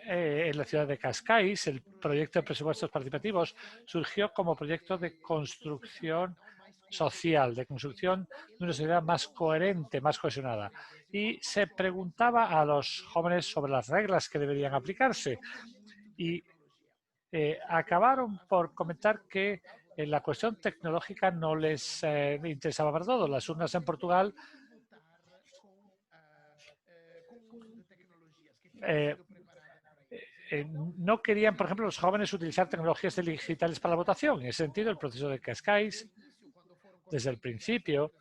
en la ciudad de Cascais, el proyecto de presupuestos participativos surgió como proyecto de construcción social, de construcción de una sociedad más coherente, más cohesionada. Y se preguntaba a los jóvenes sobre las reglas que deberían aplicarse. Y acabaron por comentar que la cuestión tecnológica no les interesaba para todo. Las urnas en Portugal no querían, por ejemplo, los jóvenes utilizar tecnologías digitales para la votación. En ese sentido, el proceso de Cascais, desde el principio,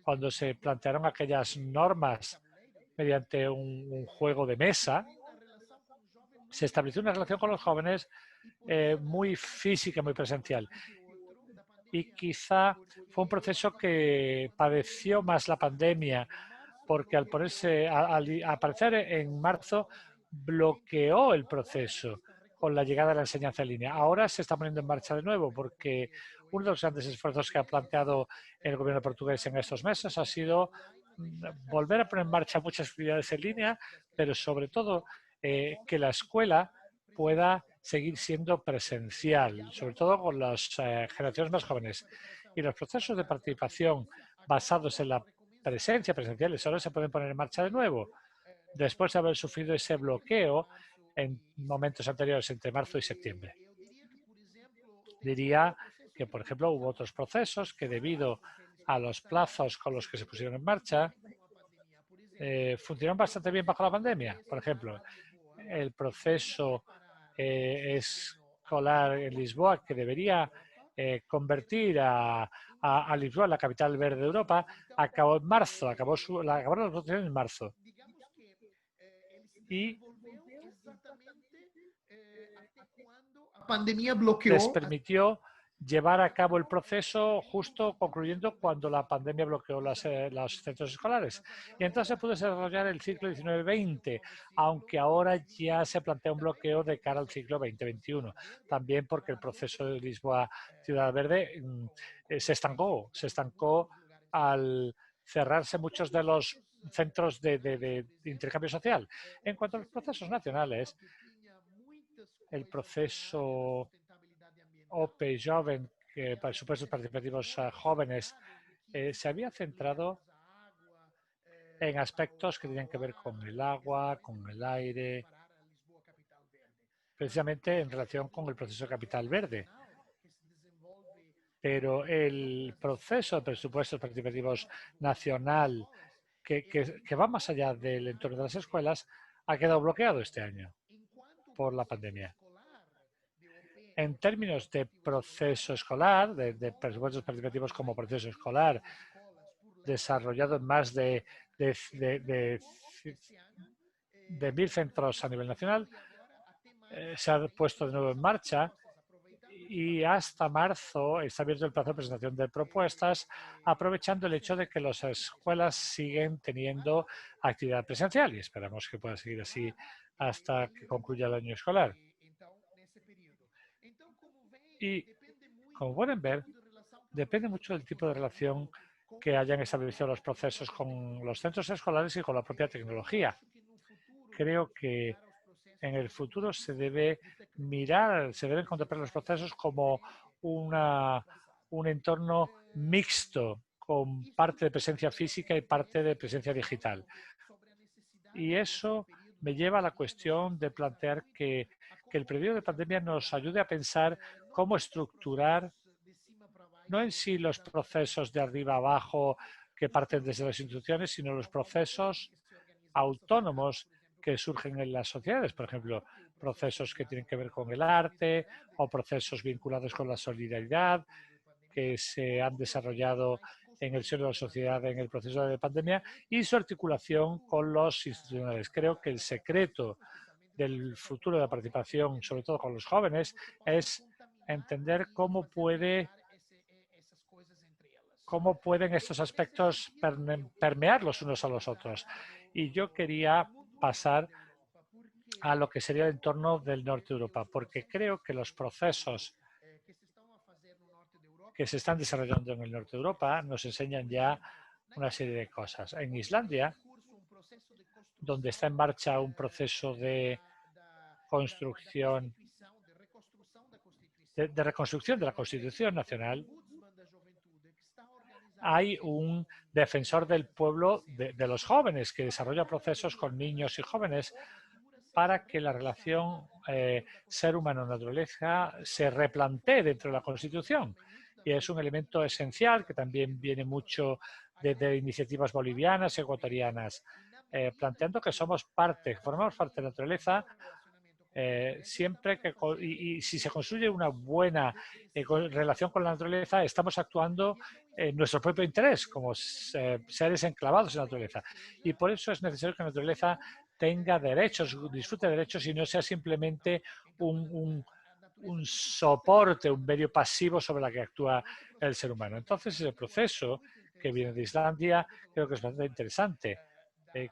cuando se plantearon aquellas normas mediante un juego de mesa, se estableció una relación con los jóvenes muy física, muy presencial. Y quizá fue un proceso que padeció más la pandemia, porque al aparecer en marzo bloqueó el proceso con la llegada de la enseñanza en línea. Ahora se está poniendo en marcha de nuevo porque uno de los grandes esfuerzos que ha planteado el gobierno portugués en estos meses ha sido volver a poner en marcha muchas actividades en línea, pero sobre todo que la escuela pueda seguir siendo presencial, sobre todo con las generaciones más jóvenes. Y los procesos de participación basados en la presencia presencial ahora se pueden poner en marcha de nuevo, después de haber sufrido ese bloqueo en momentos anteriores entre marzo y septiembre. Diría que, por ejemplo, hubo otros procesos que debido a los plazos con los que se pusieron en marcha, funcionaron bastante bien bajo la pandemia. Por ejemplo, el proceso escolar en Lisboa, que debería convertir a Lisboa en la capital verde de Europa, acabó en marzo, acabaron las votaciones en marzo. Y la pandemia bloqueó. Les permitió llevar a cabo el proceso justo concluyendo cuando la pandemia bloqueó los centros escolares. Y entonces se pudo desarrollar el ciclo 19-20, aunque ahora ya se plantea un bloqueo de cara al ciclo 2021. También porque el proceso de Lisboa Ciudad Verde se estancó al cerrarse muchos de los centros de intercambio social. En cuanto a los procesos nacionales, el proceso OPE Joven, para supuestos participativos jóvenes, se había centrado en aspectos que tienen que ver con el agua, con el aire, precisamente en relación con el proceso de capital verde. Pero el proceso de presupuestos participativos nacional que va más allá del entorno de las escuelas ha quedado bloqueado este año por la pandemia. En términos de proceso escolar, de presupuestos participativos como proceso escolar, desarrollado en más de 1.000 centros a nivel nacional, se ha puesto de nuevo en marcha y hasta marzo está abierto el plazo de presentación de propuestas, aprovechando el hecho de que las escuelas siguen teniendo actividad presencial y esperamos que pueda seguir así hasta que concluya el año escolar. Y, como pueden ver, depende mucho del tipo de relación que hayan establecido los procesos con los centros escolares y con la propia tecnología. Creo que en el futuro se debe mirar, se deben contemplar los procesos como un entorno mixto, con parte de presencia física y parte de presencia digital. Y eso me lleva a la cuestión de plantear que el periodo de pandemia nos ayude a pensar cómo estructurar, no en sí los procesos de arriba a abajo que parten desde las instituciones, sino los procesos autónomos que surgen en las sociedades, por ejemplo, procesos que tienen que ver con el arte o procesos vinculados con la solidaridad que se han desarrollado en el seno de la sociedad en el proceso de pandemia y su articulación con los institucionales. Creo que el secreto del futuro de la participación, sobre todo con los jóvenes, es entender cómo pueden estos aspectos permear los unos a los otros. Y yo quería pasar a lo que sería el entorno del norte de Europa, porque creo que los procesos que se están desarrollando en el norte de Europa nos enseñan ya una serie de cosas. En Islandia, donde está en marcha un proceso de construcción, de reconstrucción de la Constitución Nacional, hay un defensor del pueblo de los jóvenes que desarrolla procesos con niños y jóvenes para que la relación ser humano-naturaleza se replantee dentro de la Constitución. Y es un elemento esencial que también viene mucho de iniciativas bolivianas y ecuatorianas, planteando que somos parte, formamos parte de la naturaleza. Siempre que y si se construye una buena relación con la naturaleza, estamos actuando en nuestro propio interés como seres enclavados en la naturaleza. Y por eso es necesario que la naturaleza tenga derechos, disfrute de derechos y no sea simplemente un soporte, un medio pasivo sobre la que actúa el ser humano. Entonces, ese proceso que viene de Islandia creo que es bastante interesante.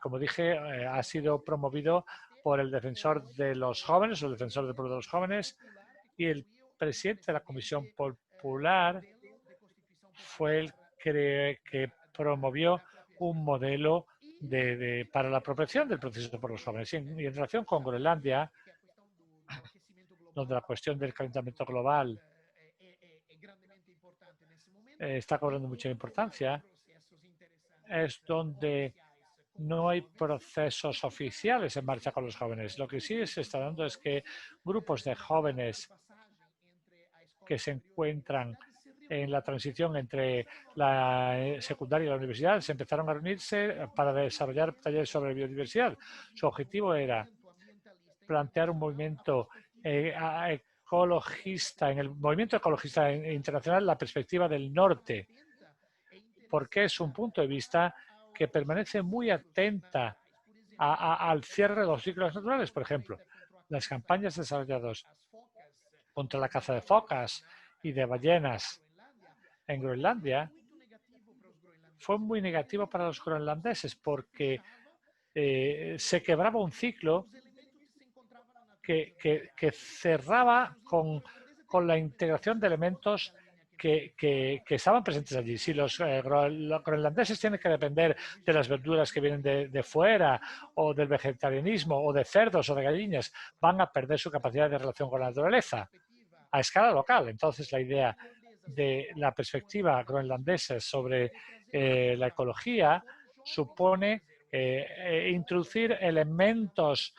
Como dije, ha sido promovido por el defensor de los jóvenes, o el defensor del pueblo de los jóvenes, y el presidente de la Comisión Popular fue el que promovió un modelo para la apropiación del proceso por los jóvenes. Y en relación con Groenlandia, donde la cuestión del calentamiento global está cobrando mucha importancia, es donde no hay procesos oficiales en marcha con los jóvenes. Lo que sí se está dando es que grupos de jóvenes que se encuentran en la transición entre la secundaria y la universidad se empezaron a reunirse para desarrollar talleres sobre biodiversidad. Su objetivo era plantear un movimiento ecologista, en el movimiento ecologista internacional, la perspectiva del norte, porque es un punto de vista que permanece muy atenta al cierre de los ciclos naturales. Por ejemplo, las campañas desarrolladas contra la caza de focas y de ballenas en Groenlandia fue muy negativo para los groenlandeses porque se quebraba un ciclo que cerraba con la integración de elementos que estaban presentes allí. Si los groenlandeses tienen que depender de las verduras que vienen de fuera o del vegetarianismo o de cerdos o de gallinas, van a perder su capacidad de relación con la naturaleza a escala local. Entonces, la idea de la perspectiva groenlandesa sobre la ecología supone introducir elementos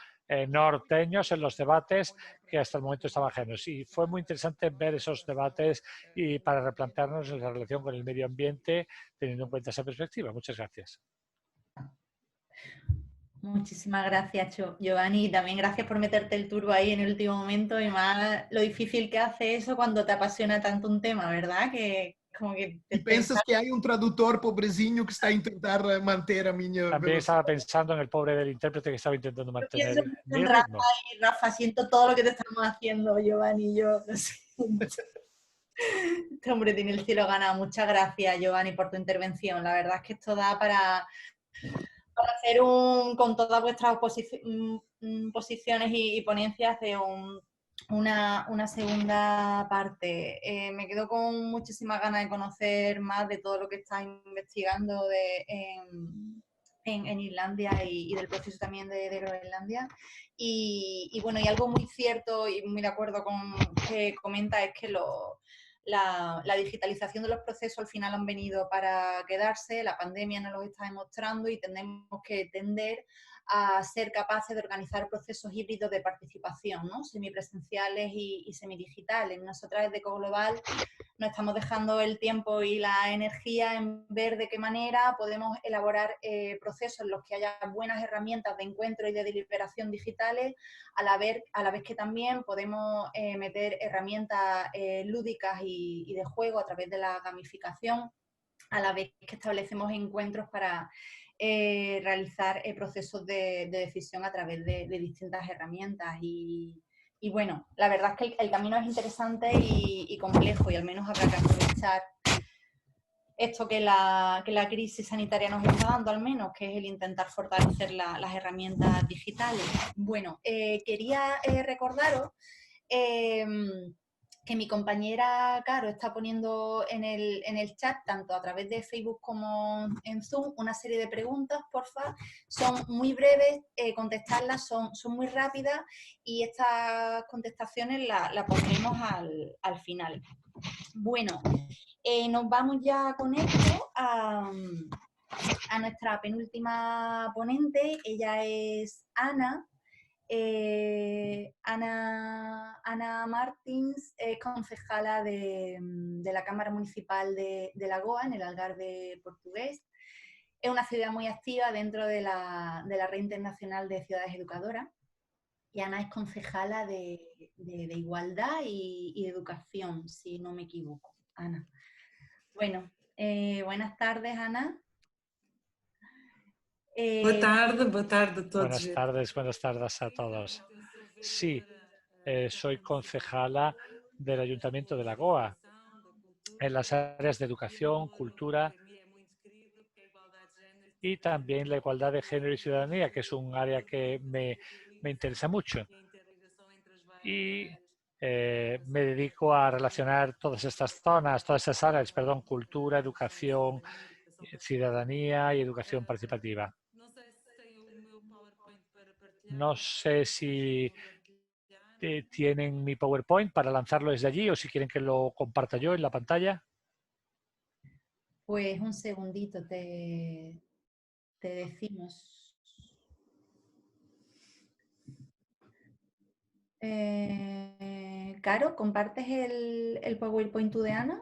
norteños en los debates que hasta el momento estaban ajenos. Y fue muy interesante ver esos debates y para replantearnos la relación con el medio ambiente teniendo en cuenta esa perspectiva. Muchas gracias. Muchísimas gracias, Giovanni. Y también gracias por meterte el turbo ahí en el último momento y más lo difícil que hace eso cuando te apasiona tanto un tema, ¿verdad? Que como que y pensas que hay un traductor pobrezinho que está a intentar mantener a mi También estaba pensando en el pobre del intérprete que estaba intentando mantener mi Rafa, ritmo. y Rafa, siento todo lo que te estamos haciendo, Giovanni y yo. Lo siento. Este hombre tiene el cielo ganado. Muchas gracias, Giovanni, por tu intervención. La verdad es que esto da para hacer con todas vuestras posiciones y ponencias de una segunda parte. Me quedo con muchísimas ganas de conocer más de todo lo que estás investigando en Islandia y del proceso también de Groenlandia. Y bueno, y algo muy cierto y muy de acuerdo con que comenta es que la digitalización de los procesos al final han venido para quedarse, la pandemia nos lo está demostrando y tenemos que tender a ser capaces de organizar procesos híbridos de participación, ¿no? Semipresenciales y semidigitales. Nosotras desde EcoGlobal nos estamos dejando el tiempo y la energía en ver de qué manera podemos elaborar procesos en los que haya buenas herramientas de encuentro y de deliberación digitales, a la vez que también podemos meter herramientas lúdicas y de juego a través de la gamificación, a la vez que establecemos encuentros para realizar procesos de decisión a través de distintas herramientas. Y bueno, la verdad es que el camino es interesante y complejo, y al menos habrá que aprovechar esto que la crisis sanitaria nos está dando, al menos, que es el intentar fortalecer las herramientas digitales. Bueno, quería recordaros que mi compañera Caro está poniendo en el chat, tanto a través de Facebook como en Zoom, una serie de preguntas, porfa. Son muy breves, contestarlas son muy rápidas, y estas contestaciones las pondremos al final. Bueno, nos vamos ya con esto a nuestra penúltima ponente. Ella es Ana. Ana Martins, concejala de la Cámara Municipal de Lagoa, en el Algarve portugués. Es una ciudad muy activa dentro de la Red Internacional de Ciudades Educadoras. Y Ana es concejala de Igualdad y Educación, si no me equivoco. Ana. Bueno, buenas tardes, Ana. Boa tarde a todos. Buenas tardes a todos. Sí, soy concejala del Ayuntamiento de Lagoa en las áreas de educación, cultura y también la igualdad de género y ciudadanía, que es un área que me interesa mucho. Y me dedico a relacionar todas estas zonas, todas esas áreas, perdón, cultura, educación, ciudadanía y educación participativa. No sé si tienen mi PowerPoint para lanzarlo desde allí o si quieren que lo comparta yo en la pantalla. Pues un segundito, te decimos. Caro, ¿compartes el PowerPoint tú de Ana?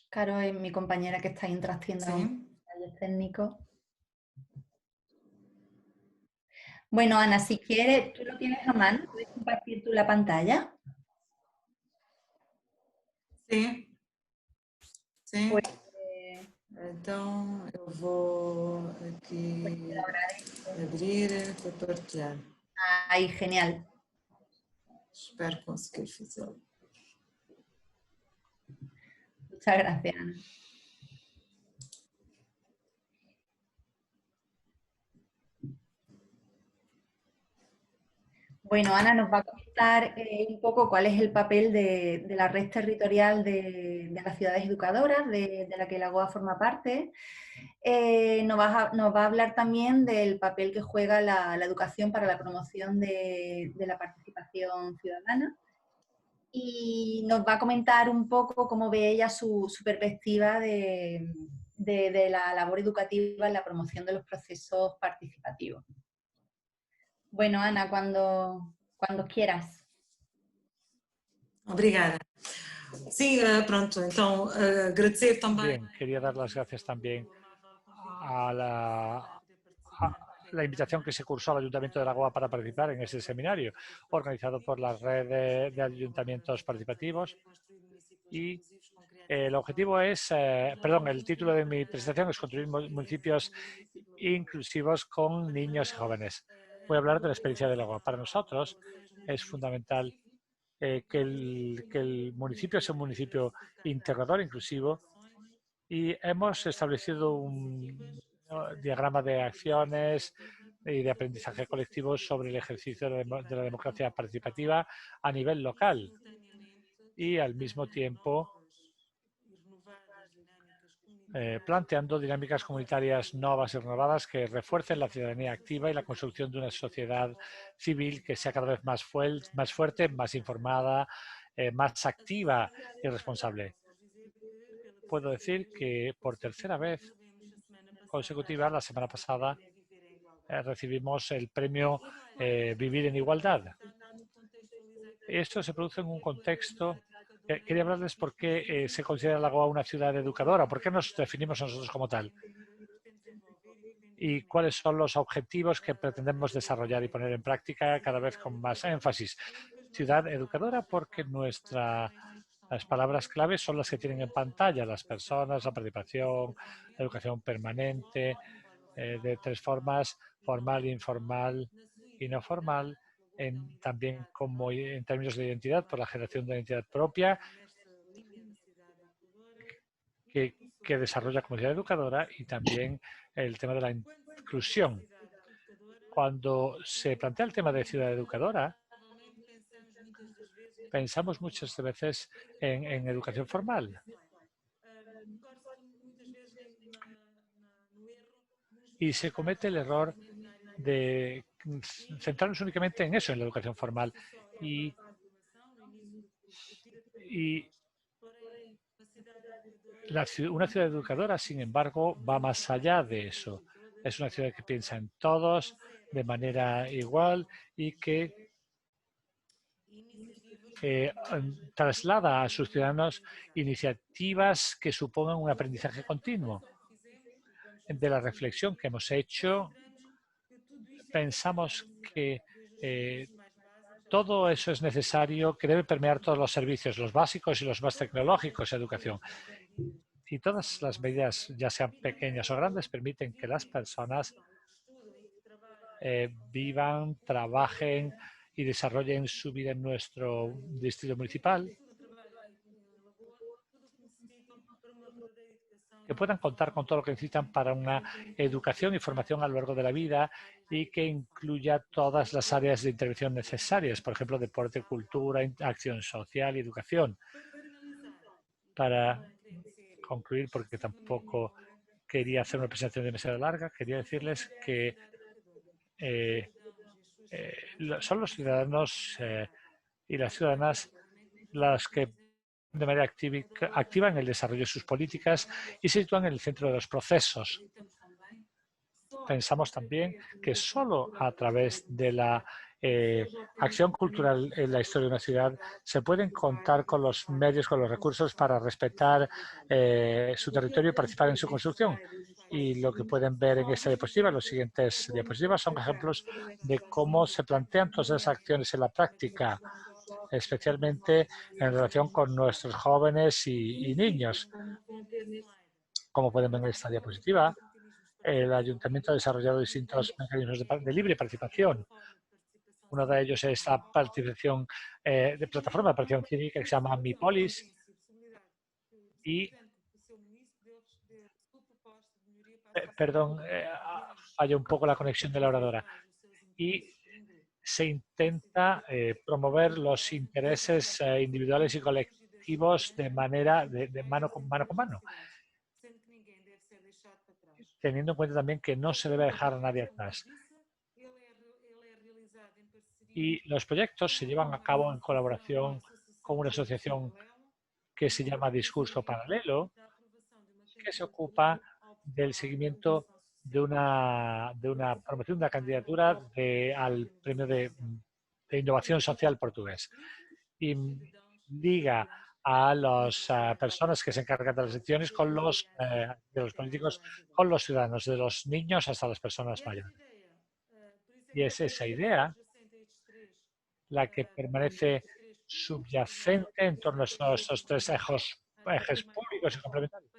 Caro es mi compañera que está ahí trastiendo detalles técnicos. Bueno, Ana, si quieres, tú lo tienes a mano, ¿puedes compartir tú la pantalla? Sí. Sí. Pues, Então, eu vou aqui abrir para partilhar. Ahí, genial. Espero conseguir fazê-lo. Muchas gracias, Ana. Bueno, Ana nos va a comentar un poco cuál es el papel de la red territorial de las ciudades educadoras, de la que Lagoa forma parte. Nos va a hablar también del papel que juega la educación para la promoción de la participación ciudadana. Y nos va a comentar un poco cómo ve ella su perspectiva de de la labor educativa en la promoción de los procesos participativos. Bueno, Ana, cuando quieras. Obrigada. Sim, pronto, então agradecer também. Bien, quería dar las gracias también a la invitación que se cursó al Ayuntamiento de Lagoa para participar en ese seminario, organizado por la red de ayuntamientos participativos. Y el objetivo es, el título de mi presentación es Construir municipios inclusivos con niños y jóvenes. Voy a hablar de la experiencia de Lagoa. Para nosotros es fundamental que el municipio sea un municipio integrador, inclusivo, y hemos establecido un diagrama de acciones y de aprendizaje colectivo sobre el ejercicio de la democracia participativa a nivel local y al mismo tiempo planteando dinámicas comunitarias nuevas y renovadas que refuercen la ciudadanía activa y la construcción de una sociedad civil que sea cada vez más fuerte, más informada, más activa y responsable. Puedo decir que por tercera vez consecutiva, la semana pasada, recibimos el premio Vivir en Igualdad. Esto se produce en un contexto. Quería hablarles por qué se considera Lagoa una ciudad educadora, por qué nos definimos nosotros como tal y cuáles son los objetivos que pretendemos desarrollar y poner en práctica cada vez con más énfasis. Ciudad educadora porque las palabras claves son las que tienen en pantalla, las personas, la participación, la educación permanente, de tres formas, formal, informal y no formal, también como en términos de identidad, por la generación de identidad propia que desarrolla comunidad educadora y también el tema de la inclusión. Cuando se plantea el tema de ciudad educadora, pensamos muchas veces en educación formal. Y se comete el error de centrarnos únicamente en eso, en la educación formal. Y una ciudad educadora, sin embargo, va más allá de eso. Es una ciudad que piensa en todos de manera igual y que traslada a sus ciudadanos iniciativas que supongan un aprendizaje continuo. De la reflexión que hemos hecho, pensamos que todo eso es necesario, que debe permear todos los servicios, los básicos y los más tecnológicos de educación. Y todas las medidas, ya sean pequeñas o grandes, permiten que las personas vivan, trabajen y desarrollen su vida en nuestro distrito municipal, que puedan contar con todo lo que necesitan para una educación y formación a lo largo de la vida y que incluya todas las áreas de intervención necesarias, por ejemplo, deporte, cultura, acción social y educación. Para concluir, porque tampoco quería hacer una presentación demasiado larga, quería decirles que son los ciudadanos y las ciudadanas las que de manera activa en el desarrollo de sus políticas y se sitúan en el centro de los procesos. Pensamos también que solo a través de la acción cultural en la historia de una ciudad se pueden contar con los medios, con los recursos para respetar su territorio y participar en su construcción. Y lo que pueden ver en esta diapositiva, los siguientes diapositivas, son ejemplos de cómo se plantean todas esas acciones en la práctica, especialmente en relación con nuestros jóvenes y niños. Como pueden ver en esta diapositiva, el Ayuntamiento ha desarrollado distintos mecanismos de libre participación. Uno de ellos es la participación de plataforma de participación cívica que se llama MiPolis y perdón, falla un poco la conexión de la oradora. Y se intenta promover los intereses individuales y colectivos de manera de mano con mano, teniendo en cuenta también que no se debe dejar a nadie atrás. Y los proyectos se llevan a cabo en colaboración con una asociación que se llama Discurso Paralelo, que se ocupa del seguimiento de una promoción de una candidatura al premio de innovación social portugués. Y liga a las personas que se encargan de las elecciones con de los políticos con los ciudadanos, de los niños hasta las personas mayores. Y es esa idea la que permanece subyacente en torno a estos tres ejes públicos y complementarios.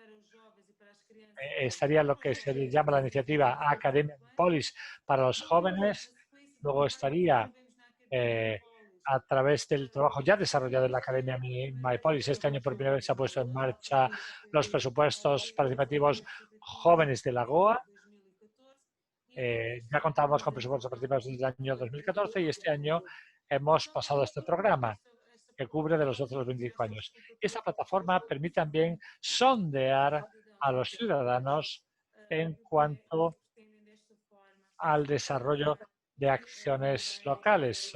Estaría lo que se llama la iniciativa Academia Polis para los jóvenes. Luego estaría a través del trabajo ya desarrollado en la Academia MyPolis. Este año por primera vez se ha puesto en marcha los presupuestos participativos jóvenes de la GOA. Ya contábamos con presupuestos participativos desde el año 2014 y este año hemos pasado a este programa que cubre de los 12 a los 25 años. Esta plataforma permite también sondear a los ciudadanos en cuanto al desarrollo de acciones locales,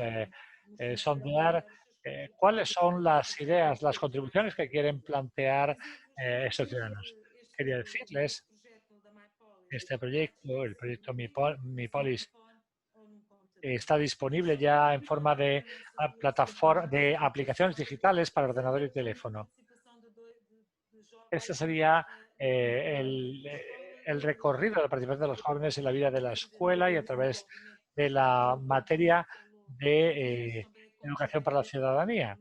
sondear cuáles son las ideas, las contribuciones que quieren plantear estos ciudadanos. Quería decirles que este proyecto, el proyecto MiPolis, está disponible ya en forma de plataforma de aplicaciones digitales para ordenador y teléfono. Ese sería el recorrido de la participación de los jóvenes en la vida de la escuela y a través de la materia de educación para la ciudadanía,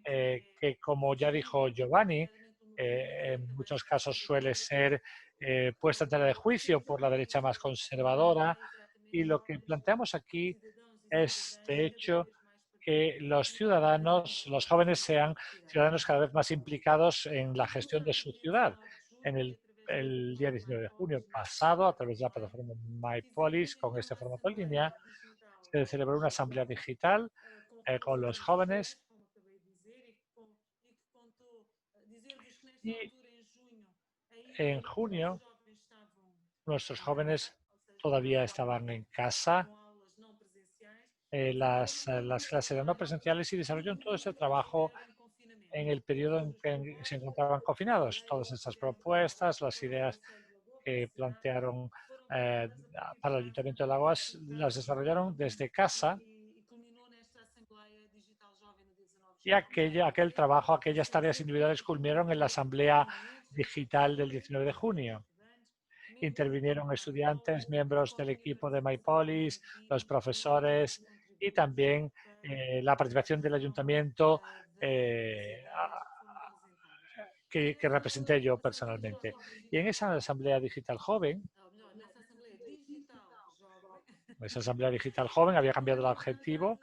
que como ya dijo Giovanni, en muchos casos suele ser puesta en tela de juicio por la derecha más conservadora. Y lo que planteamos aquí es, de hecho, que los ciudadanos, los jóvenes, sean ciudadanos cada vez más implicados en la gestión de su ciudad. En el día 19 de junio pasado, a través de la plataforma MyPolis, con este formato en línea, se celebró una asamblea digital con los jóvenes y en junio nuestros jóvenes todavía estaban en casa. Las clases eran no presenciales y desarrollaron todo este trabajo en el periodo en que se encontraban confinados. Todas estas propuestas, las ideas que plantearon para el Ayuntamiento de Lagoas, las desarrollaron desde casa y aquel trabajo, aquellas tareas individuales culminaron en la Asamblea Digital del 19 de junio. Intervinieron estudiantes, miembros del equipo de MyPolis, los profesores y también la participación del ayuntamiento que representé yo personalmente. Y en esa Asamblea Digital Joven, había cambiado el adjetivo,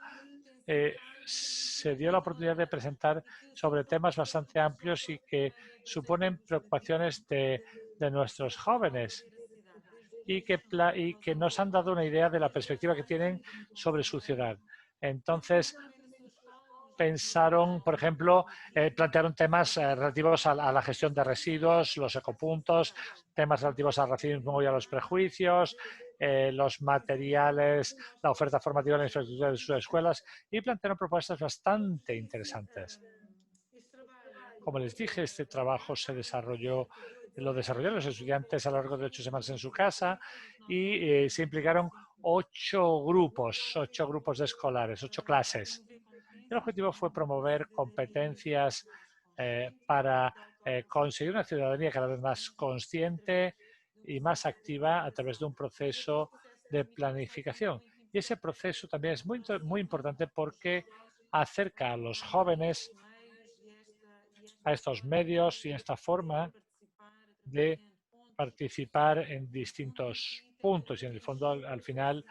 se dio la oportunidad de presentar sobre temas bastante amplios y que suponen preocupaciones de nuestros jóvenes y que nos han dado una idea de la perspectiva que tienen sobre su ciudad. Entonces, pensaron, por ejemplo, plantearon temas relativos a la gestión de residuos, los ecopuntos, temas relativos al racismo y a los prejuicios, los materiales, la oferta formativa en la infraestructura de sus escuelas y plantearon propuestas bastante interesantes. Como les dije, este trabajo lo desarrollaron los estudiantes a lo largo de 8 semanas en su casa y se implicaron 8 grupos de escolares, 8 clases. El objetivo fue promover competencias para conseguir una ciudadanía cada vez más consciente y más activa a través de un proceso de planificación. Y ese proceso también es muy importante porque acerca a los jóvenes a estos medios y a esta forma de participar en distintos puntos. Y en el fondo, al final,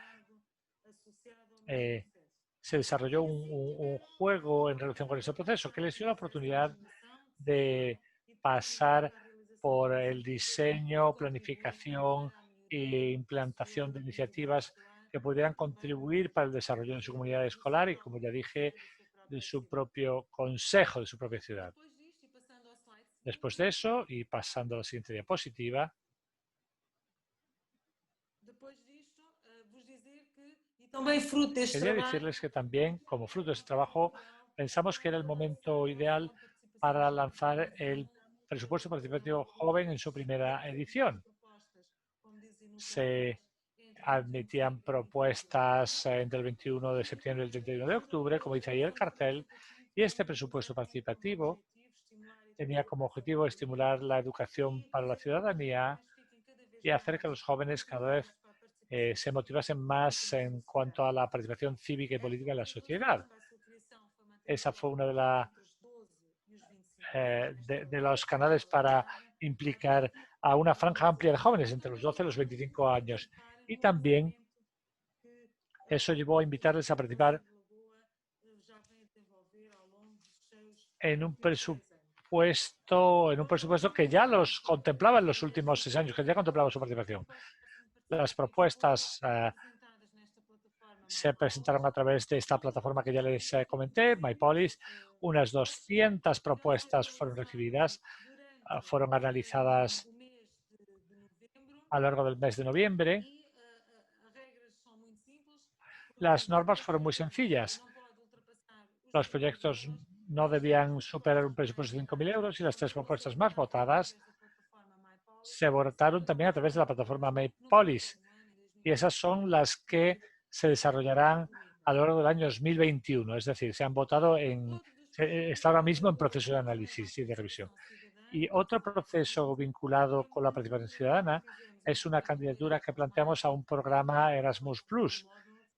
se desarrolló un juego en relación con ese proceso que les dio la oportunidad de pasar por el diseño, planificación e implantación de iniciativas que pudieran contribuir para el desarrollo de su comunidad escolar y, como ya dije, de su propio consejo, de su propia ciudad. Después de eso, y pasando a la siguiente diapositiva, quería decirles que también, como fruto de este trabajo, pensamos que era el momento ideal para lanzar el presupuesto participativo joven en su primera edición. se admitían propuestas entre el 21 de septiembre y el 31 de octubre, como dice ahí el cartel, y este presupuesto participativo tenía como objetivo estimular la educación para la ciudadanía y hacer que los jóvenes cada vez se motivasen más en cuanto a la participación cívica y política en la sociedad. Esa fue una de los canales para implicar a una franja amplia de jóvenes entre los 12 y los 25 años. Y también eso llevó a invitarles a participar en un presupuesto que ya los contemplaba en los últimos 6 años, que ya contemplaba su participación. Las propuestas se presentaron a través de esta plataforma que ya les comenté, MyPolis. Unas 200 propuestas fueron recibidas, fueron analizadas a lo largo del mes de noviembre. Las normas fueron muy sencillas. Los proyectos no debían superar un presupuesto de 5.000 euros y las 3 propuestas más votadas se votaron también a través de la plataforma MyPolis. Y esas son las que se desarrollarán a lo largo del año 2021. Es decir, se han votado está ahora mismo en proceso de análisis y de revisión. Y otro proceso vinculado con la participación ciudadana es una candidatura que planteamos a un programa Erasmus+.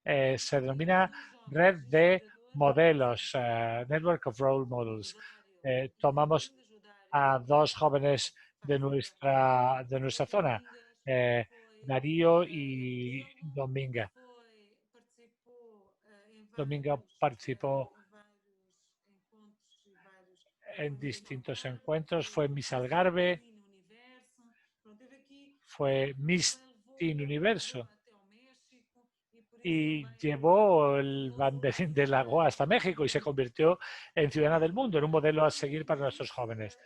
Se denomina Red de Modelos, Network of Role Models. Tomamos a 2 jóvenes de nuestra zona, Darío y Dominga. Dominga participó en distintos encuentros, fue Miss Algarve, fue Miss Teen Universo y llevó el banderín de la GOA hasta México y se convirtió en ciudadana del mundo, en un modelo a seguir para nuestros jóvenes.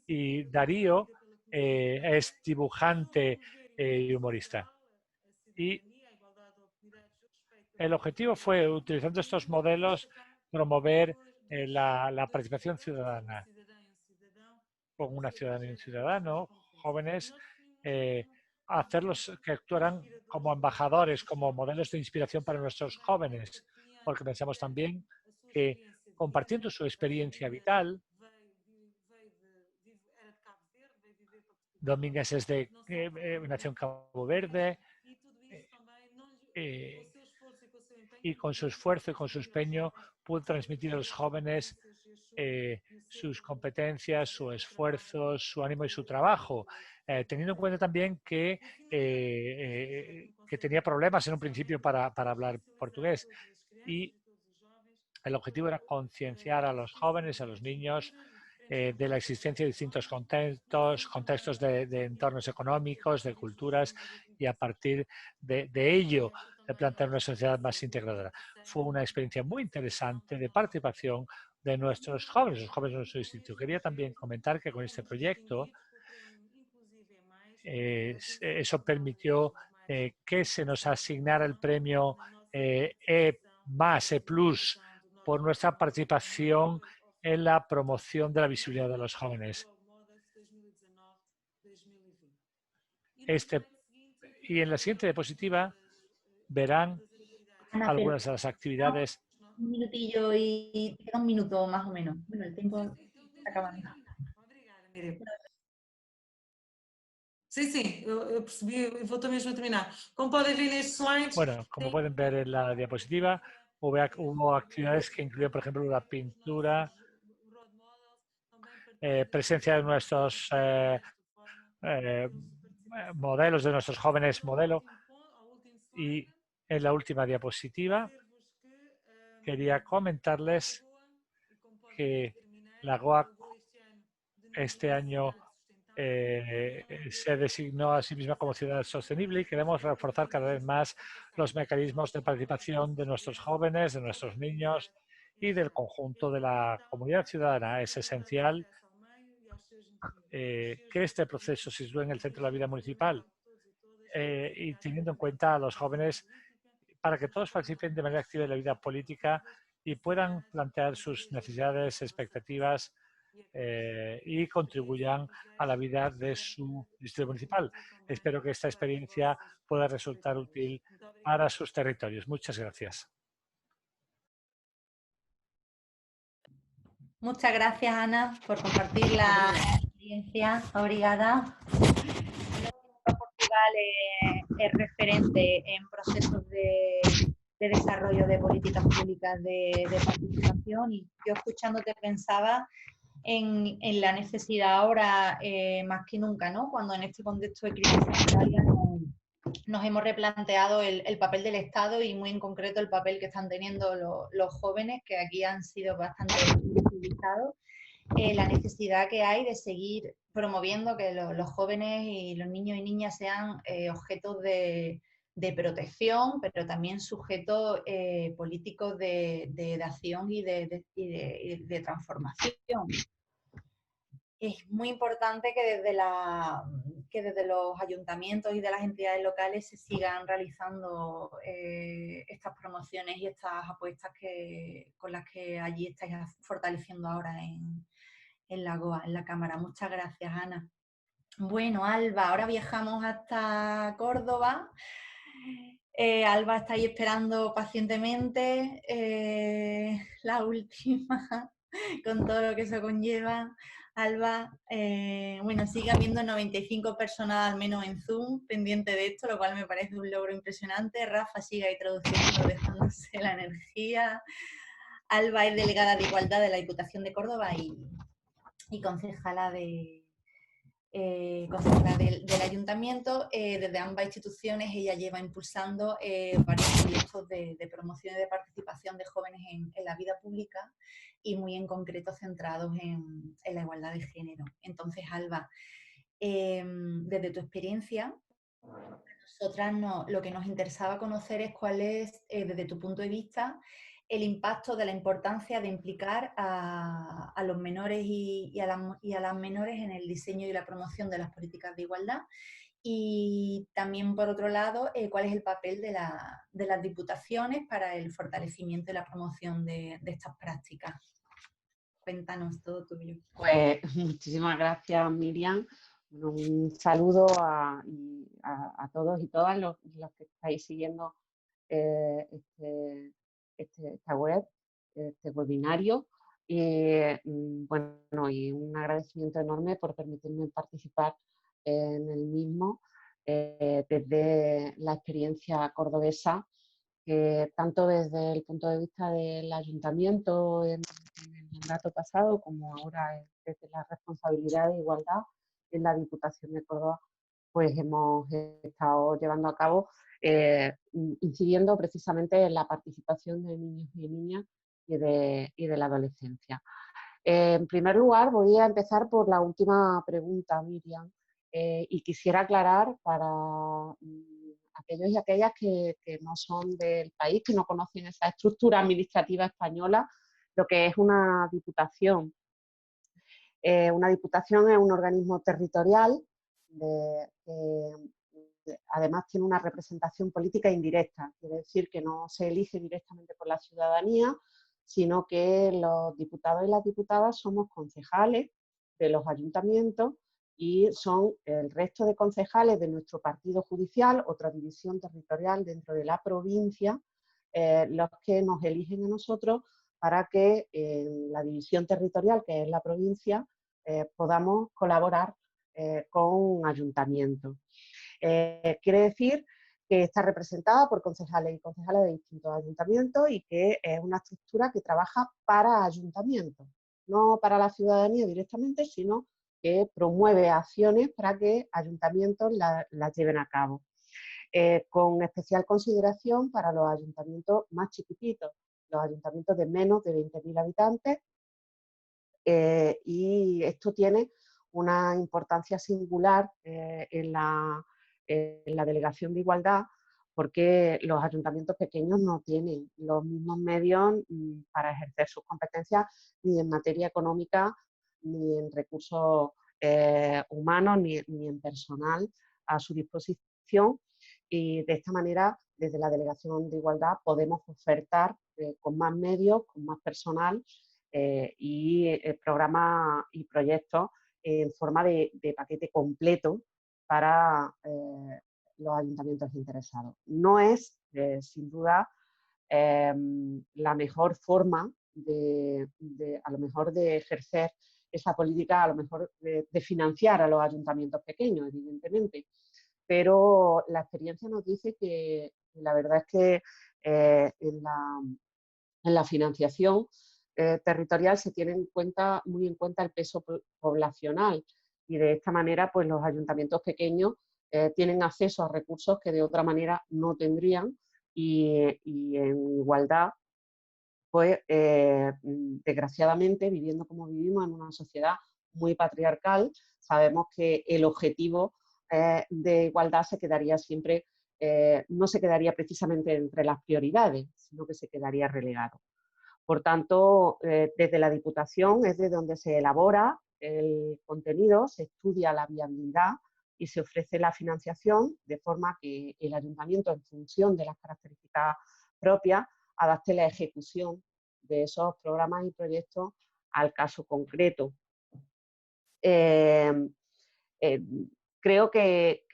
Y Darío es dibujante y humorista. Y el objetivo fue, utilizando estos modelos, promover la participación ciudadana con una ciudadana y un ciudadano, jóvenes, hacerlos que actuaran como embajadores, como modelos de inspiración para nuestros jóvenes, porque pensamos también que compartiendo su experiencia vital, Domínguez nació en Cabo Verde, y con su esfuerzo y con su empeño pudo transmitir a los jóvenes sus competencias, su esfuerzo, su ánimo y su trabajo, teniendo en cuenta también que tenía problemas en un principio para hablar portugués. Y el objetivo era concienciar a los jóvenes, a los niños, de la existencia de distintos contextos de entornos económicos, de culturas, y a partir de ello de plantear una sociedad más integradora. Fue una experiencia muy interesante de participación de nuestros jóvenes, los jóvenes de nuestro instituto. Quería también comentar que con este proyecto eso permitió que se nos asignara el premio E+, E+, por nuestra participación en la promoción de la visibilidad de los jóvenes. Y en la siguiente diapositiva verán Ana, algunas de las actividades. Un minutillo y queda un minuto más o menos. Bueno, el tiempo está acabando. Sim, sim, eu percebi e vou mesmo a terminar. Como podem ver nestes slides... Bueno, como pueden ver en la diapositiva, hubo actividades que incluyen, por ejemplo, la pintura, presencia de nuestros modelos, de nuestros jóvenes modelo. Y en la última diapositiva quería comentarles que la GOA este año se designó a sí misma como ciudad sostenible y queremos reforzar cada vez más los mecanismos de participación de nuestros jóvenes, de nuestros niños y del conjunto de la comunidad ciudadana. Es esencial que este proceso se sitúe en el centro de la vida municipal y teniendo en cuenta a los jóvenes para que todos participen de manera activa en la vida política y puedan plantear sus necesidades, expectativas y contribuyan a la vida de su distrito municipal. Espero que esta experiencia pueda resultar útil para sus territorios. Muchas gracias. Muchas gracias, Ana, por compartir la experiencia. Obrigada. Portugal es referente en procesos de desarrollo de políticas públicas de participación, y yo escuchándote pensaba en la necesidad ahora más que nunca, ¿no? Cuando en este contexto de crisis sanitaria nos hemos replanteado el papel del Estado y muy en concreto el papel que están teniendo los jóvenes, que aquí han sido bastante utilizados, la necesidad que hay de seguir promoviendo que los jóvenes y los niños y niñas sean objetos de protección, pero también sujetos políticos de acción y de transformación. Es muy importante que desde los ayuntamientos y de las entidades locales se sigan realizando estas promociones y estas apuestas con las que allí estáis fortaleciendo ahora en la GOA, en la Cámara. Muchas gracias, Ana. Bueno, Alba, ahora viajamos hasta Córdoba. Alba está ahí esperando pacientemente la última, con todo lo que eso conlleva. Alba, bueno, sigue habiendo 95 personas al menos en Zoom pendiente de esto, lo cual me parece un logro impresionante. Rafa sigue ahí traduciendo, dejándose la energía. Alba es delegada de Igualdad de la Diputación de Córdoba y concejala del ayuntamiento. Desde ambas instituciones ella lleva impulsando varios proyectos de promoción y de participación de jóvenes en la vida pública, y muy en concreto centrados en la igualdad de género. Entonces, Alba, desde tu experiencia, nosotras lo que nos interesaba conocer es cuál es, desde tu punto de vista, el impacto de la importancia de implicar a los menores y a las menores en el diseño y la promoción de las políticas de igualdad, y también, por otro lado, cuál es el papel de las diputaciones para el fortalecimiento y la promoción de estas prácticas. Cuéntanos, todo tuyo. Pues muchísimas gracias, Miriam. Un saludo a todos y todas los que estáis siguiendo esta web, este webinario. Bueno, y un agradecimiento enorme por permitirme participar en el mismo desde la experiencia cordobesa, que tanto desde el punto de vista del ayuntamiento en el mandato pasado como ahora desde la responsabilidad de igualdad en la Diputación de Córdoba, pues hemos estado llevando a cabo, incidiendo precisamente en la participación de niños y niñas y de la adolescencia. En primer lugar, voy a empezar por la última pregunta, Miriam, y quisiera aclarar para aquellos y aquellas que no son del país, que no conocen esa estructura administrativa española, lo que es una diputación. Una diputación es un organismo territorial, además tiene una representación política indirecta, quiere decir que no se elige directamente por la ciudadanía, sino que los diputados y las diputadas somos concejales de los ayuntamientos y son el resto de concejales de nuestro partido judicial, otra división territorial dentro de la provincia, los que nos eligen a nosotros para que en la división territorial, que es la provincia, podamos colaborar con ayuntamientos. Quiere decir que está representada por concejales y concejales de distintos ayuntamientos y que es una estructura que trabaja para ayuntamientos, no para la ciudadanía directamente, sino que promueve acciones para que ayuntamientos las lleven a cabo. Con especial consideración para los ayuntamientos más chiquititos, los ayuntamientos de menos de 20.000 habitantes, y esto tiene una importancia singular en la Delegación de Igualdad, porque los ayuntamientos pequeños no tienen los mismos medios para ejercer sus competencias, ni en materia económica, ni en recursos humanos, ni en personal a su disposición. Y de esta manera, desde la Delegación de Igualdad, podemos ofertar con más medios, con más personal, y programas y proyectos en forma de paquete completo para los ayuntamientos interesados. No es, sin duda, la mejor forma a lo mejor de ejercer esa política, a lo mejor de financiar a los ayuntamientos pequeños, evidentemente. Pero la experiencia nos dice que la verdad es que en la financiación territorial se tiene muy en cuenta el peso poblacional y de esta manera pues los ayuntamientos pequeños tienen acceso a recursos que de otra manera no tendrían y en igualdad pues desgraciadamente viviendo como vivimos en una sociedad muy patriarcal sabemos que el objetivo de igualdad se quedaría siempre no se quedaría precisamente entre las prioridades sino que se quedaría relegado. Por tanto, desde la Diputación es de donde se elabora el contenido, se estudia la viabilidad y se ofrece la financiación de forma que el ayuntamiento, en función de las características propias, adapte la ejecución de esos programas y proyectos al caso concreto. Creo que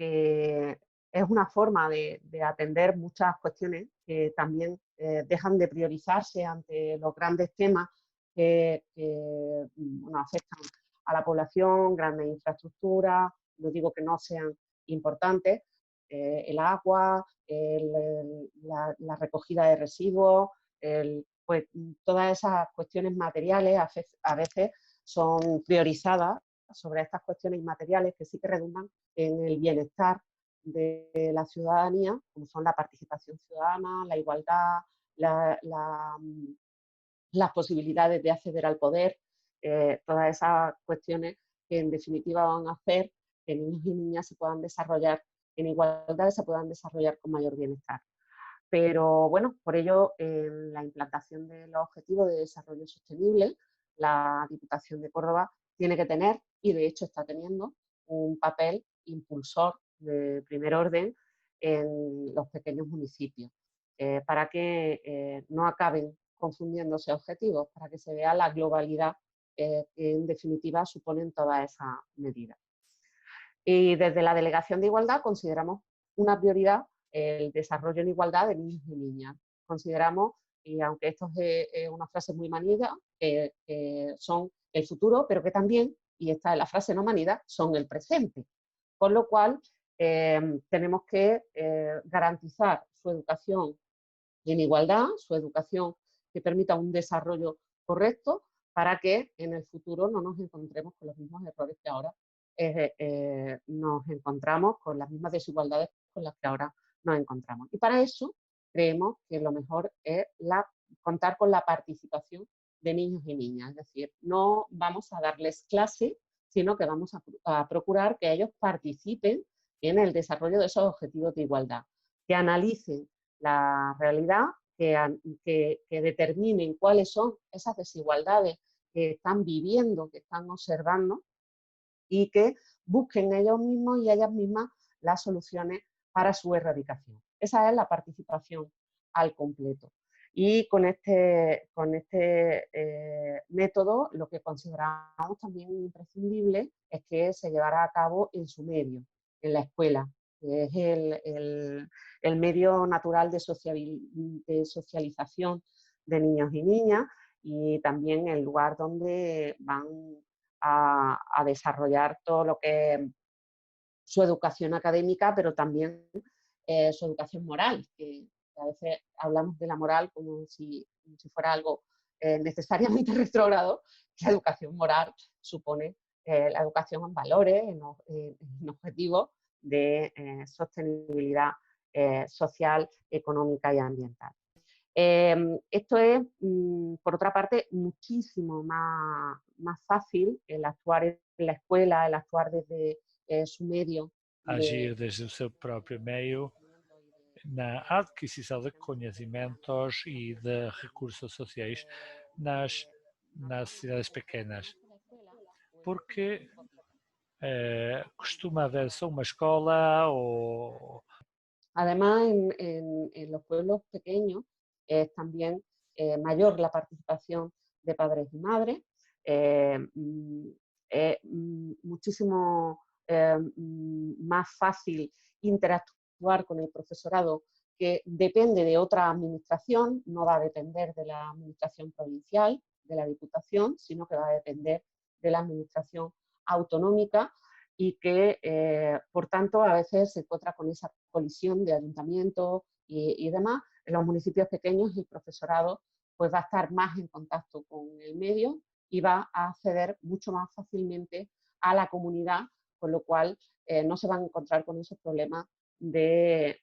es una forma de atender muchas cuestiones que también dejan de priorizarse ante los grandes temas que bueno, afectan a la población, grandes infraestructuras, no digo que no sean importantes, el agua, la recogida de residuos, pues todas esas cuestiones materiales a veces son priorizadas sobre estas cuestiones inmateriales que sí que redundan en el bienestar de la ciudadanía, como son la participación ciudadana, la igualdad, las posibilidades de acceder al poder, todas esas cuestiones que en definitiva van a hacer que niños y niñas se puedan desarrollar en igualdad y se puedan desarrollar con mayor bienestar. Pero bueno, por ello, en la implantación de los objetivos de desarrollo sostenible, la Diputación de Córdoba tiene que tener, y de hecho está teniendo, un papel impulsor de primer orden en los pequeños municipios, para que no acaben confundiéndose objetivos, para que se vea la globalidad que en definitiva suponen todas esas medidas. Y desde la Delegación de Igualdad consideramos una prioridad el desarrollo en igualdad de niños y niñas. Consideramos, y aunque esto es una frase muy manida, que son el futuro, pero que también, y esta es la frase no manida, son el presente. Con lo cual, tenemos que garantizar su educación en igualdad, su educación que permita un desarrollo correcto para que en el futuro no nos encontremos con los mismos errores que ahora nos encontramos, con las mismas desigualdades con las que ahora nos encontramos. Y para eso creemos que lo mejor es contar con la participación de niños y niñas. Es decir, no vamos a darles clase, sino que vamos a procurar que ellos participen en el desarrollo de esos objetivos de igualdad, que analicen la realidad, que determinen cuáles son esas desigualdades que están viviendo, que están observando, y que busquen ellos mismos y ellas mismas las soluciones para su erradicación. Esa es la participación al completo. Y con este método lo que consideramos también imprescindible es que se llevará a cabo en su medio, en la escuela, que es el medio natural de socialización de niños y niñas y también el lugar donde van a desarrollar todo lo que es su educación académica, pero también su educación moral, que a veces hablamos de la moral como si fuera algo necesariamente retrógrado. La educación moral supone la educación en valores, en objetivos de sostenibilidad social, económica y ambiental. Esto es, por otra parte, muchísimo más fácil el actuar en la escuela, el actuar desde su medio. Agir desde o seu próprio meio na adquisição de conhecimentos e de recursos sociais nas cidades pequenas. Porque costuma haver só uma escola ou... Además, en los pueblos pequeños es también mayor la participación de padres y madres. Es muchísimo más fácil interactuar con el profesorado, que depende de otra administración, no va a depender de la administración provincial, de la Diputación, sino que va a depender de la administración autonómica, y que, por tanto, a veces se encuentra con esa colisión de ayuntamientos y demás. En los municipios pequeños el profesorado pues, va a estar más en contacto con el medio y va a acceder mucho más fácilmente a la comunidad, con lo cual no se van a encontrar con esos problemas de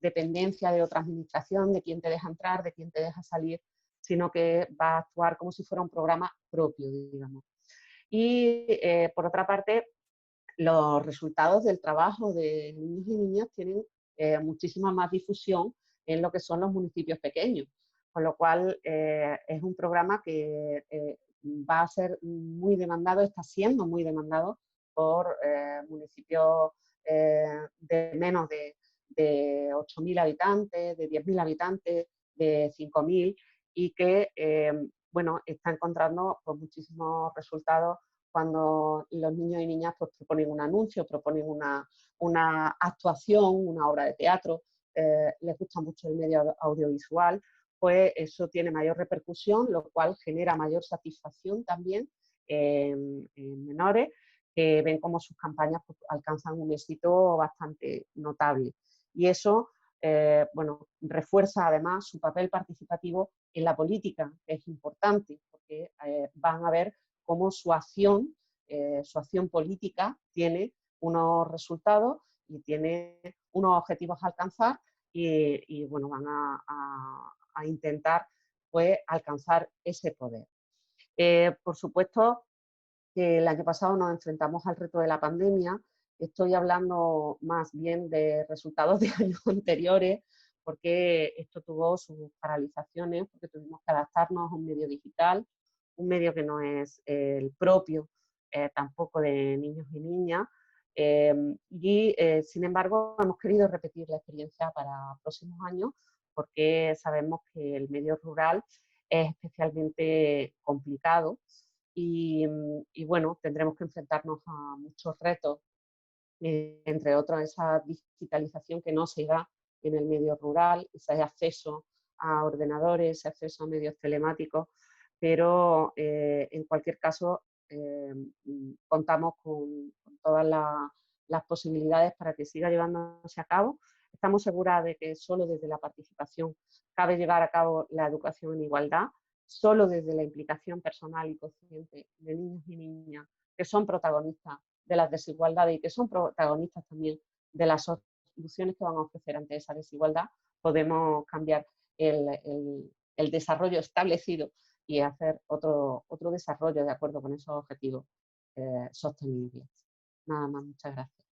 dependencia de otra administración, de quién te deja entrar, de quién te deja salir, sino que va a actuar como si fuera un programa propio, digamos. Y por otra parte, los resultados del trabajo de niños y niñas tienen muchísima más difusión en lo que son los municipios pequeños, con lo cual es un programa que va a ser muy demandado, está siendo muy demandado por municipios de menos de 8.000 habitantes, de 10.000 habitantes, de 5.000, y que bueno, está encontrando pues, muchísimos resultados cuando los niños y niñas pues, proponen un anuncio, proponen una actuación, una obra de teatro, les gusta mucho el medio audiovisual, pues eso tiene mayor repercusión, lo cual genera mayor satisfacción también en menores, que ven cómo sus campañas pues, alcanzan un éxito bastante notable. Y eso bueno, refuerza además su papel participativo en la política, que es importante, porque van a ver cómo su acción política tiene unos resultados y tiene unos objetivos a alcanzar y bueno, van a intentar pues, alcanzar ese poder. Por supuesto que el año pasado nos enfrentamos al reto de la pandemia. Estoy hablando más bien de resultados de años anteriores, porque esto tuvo sus paralizaciones, porque tuvimos que adaptarnos a un medio digital, un medio que no es el propio tampoco de niños y niñas, sin embargo hemos querido repetir la experiencia para próximos años, porque sabemos que el medio rural es especialmente complicado y bueno, tendremos que enfrentarnos a muchos retos, entre otros esa digitalización que no se da en el medio rural, ese acceso a ordenadores, ese acceso a medios telemáticos, pero en cualquier caso contamos con todas las posibilidades para que siga llevándose a cabo. Estamos seguras de que solo desde la participación cabe llevar a cabo la educación en igualdad, solo desde la implicación personal y consciente de niños y niñas que son protagonistas de las desigualdades y que son protagonistas también de las soluciones que van a ofrecer ante esa desigualdad, podemos cambiar el desarrollo establecido y hacer otro desarrollo de acuerdo con esos objetivos sostenibles. Nada más, muchas gracias.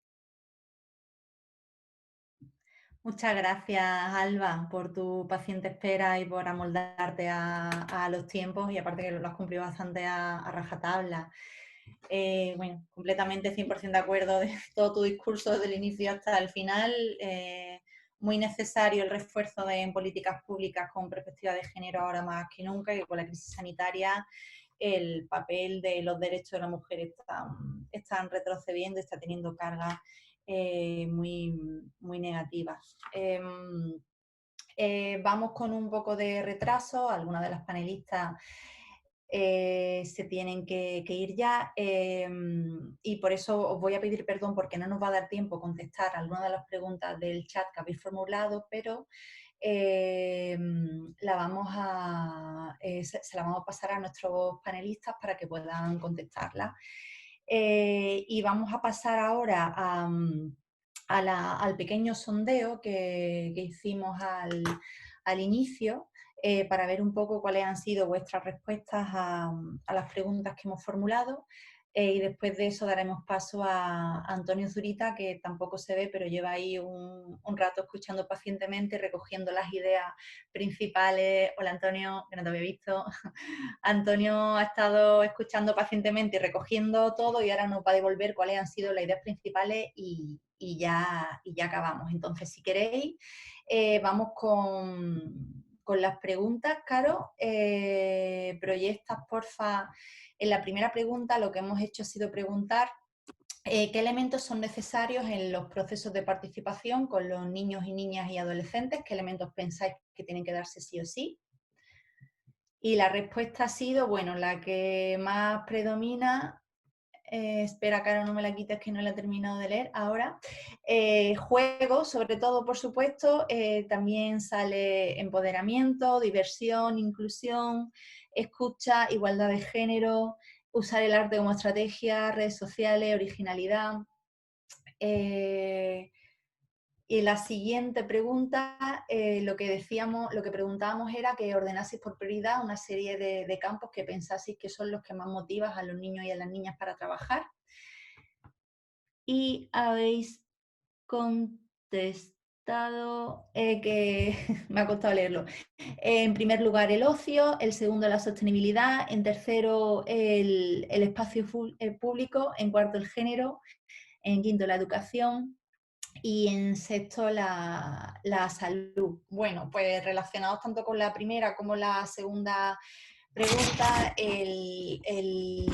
Muchas gracias, Alba, por tu paciente espera y por amoldarte a los tiempos, y aparte que lo has cumplido bastante a rajatabla. Bueno, completamente 100% de acuerdo de todo tu discurso desde el inicio hasta el final. Muy necesario el refuerzo en políticas públicas con perspectiva de género ahora más que nunca, y con la crisis sanitaria el papel de los derechos de la mujer están retrocediendo, está teniendo cargas muy negativas. Vamos con un poco de retraso, algunas de las panelistas se tienen que ir ya, y por eso os voy a pedir perdón porque no nos va a dar tiempo a contestar algunas de las preguntas del chat que habéis formulado, pero se la vamos a pasar a nuestros panelistas para que puedan contestarla. Y vamos a pasar ahora al pequeño sondeo que hicimos al inicio, para ver un poco cuáles han sido vuestras respuestas a las preguntas que hemos formulado, y después de eso daremos paso a Antonio Zurita, que tampoco se ve, pero lleva ahí un rato escuchando pacientemente, recogiendo las ideas principales. Hola Antonio, que no te había visto. Antonio ha estado escuchando pacientemente y recogiendo todo, y ahora nos va a devolver cuáles han sido las ideas principales y ya acabamos. Entonces, si queréis, vamos con con las preguntas, Caro, proyectas, porfa, en la primera pregunta lo que hemos hecho ha sido preguntar qué elementos son necesarios en los procesos de participación con los niños y niñas y adolescentes, qué elementos pensáis que tienen que darse sí o sí. Y la respuesta ha sido, bueno, la que más predomina, espera, Caro, no me la quites que no la he terminado de leer ahora. Juego, sobre todo, por supuesto, también sale empoderamiento, diversión, inclusión, escucha, igualdad de género, usar el arte como estrategia, redes sociales, originalidad. Y la siguiente pregunta, lo que preguntábamos era que ordenaseis por prioridad una serie de campos que pensaseis que son los que más motivan a los niños y a las niñas para trabajar. Y habéis contestado que me ha costado leerlo. En primer lugar, el ocio, en segundo, la sostenibilidad, en tercero, el espacio público, en cuarto, el género, en quinto, la educación, y en sexto, la salud. Bueno, pues relacionados tanto con la primera como la segunda pregunta, el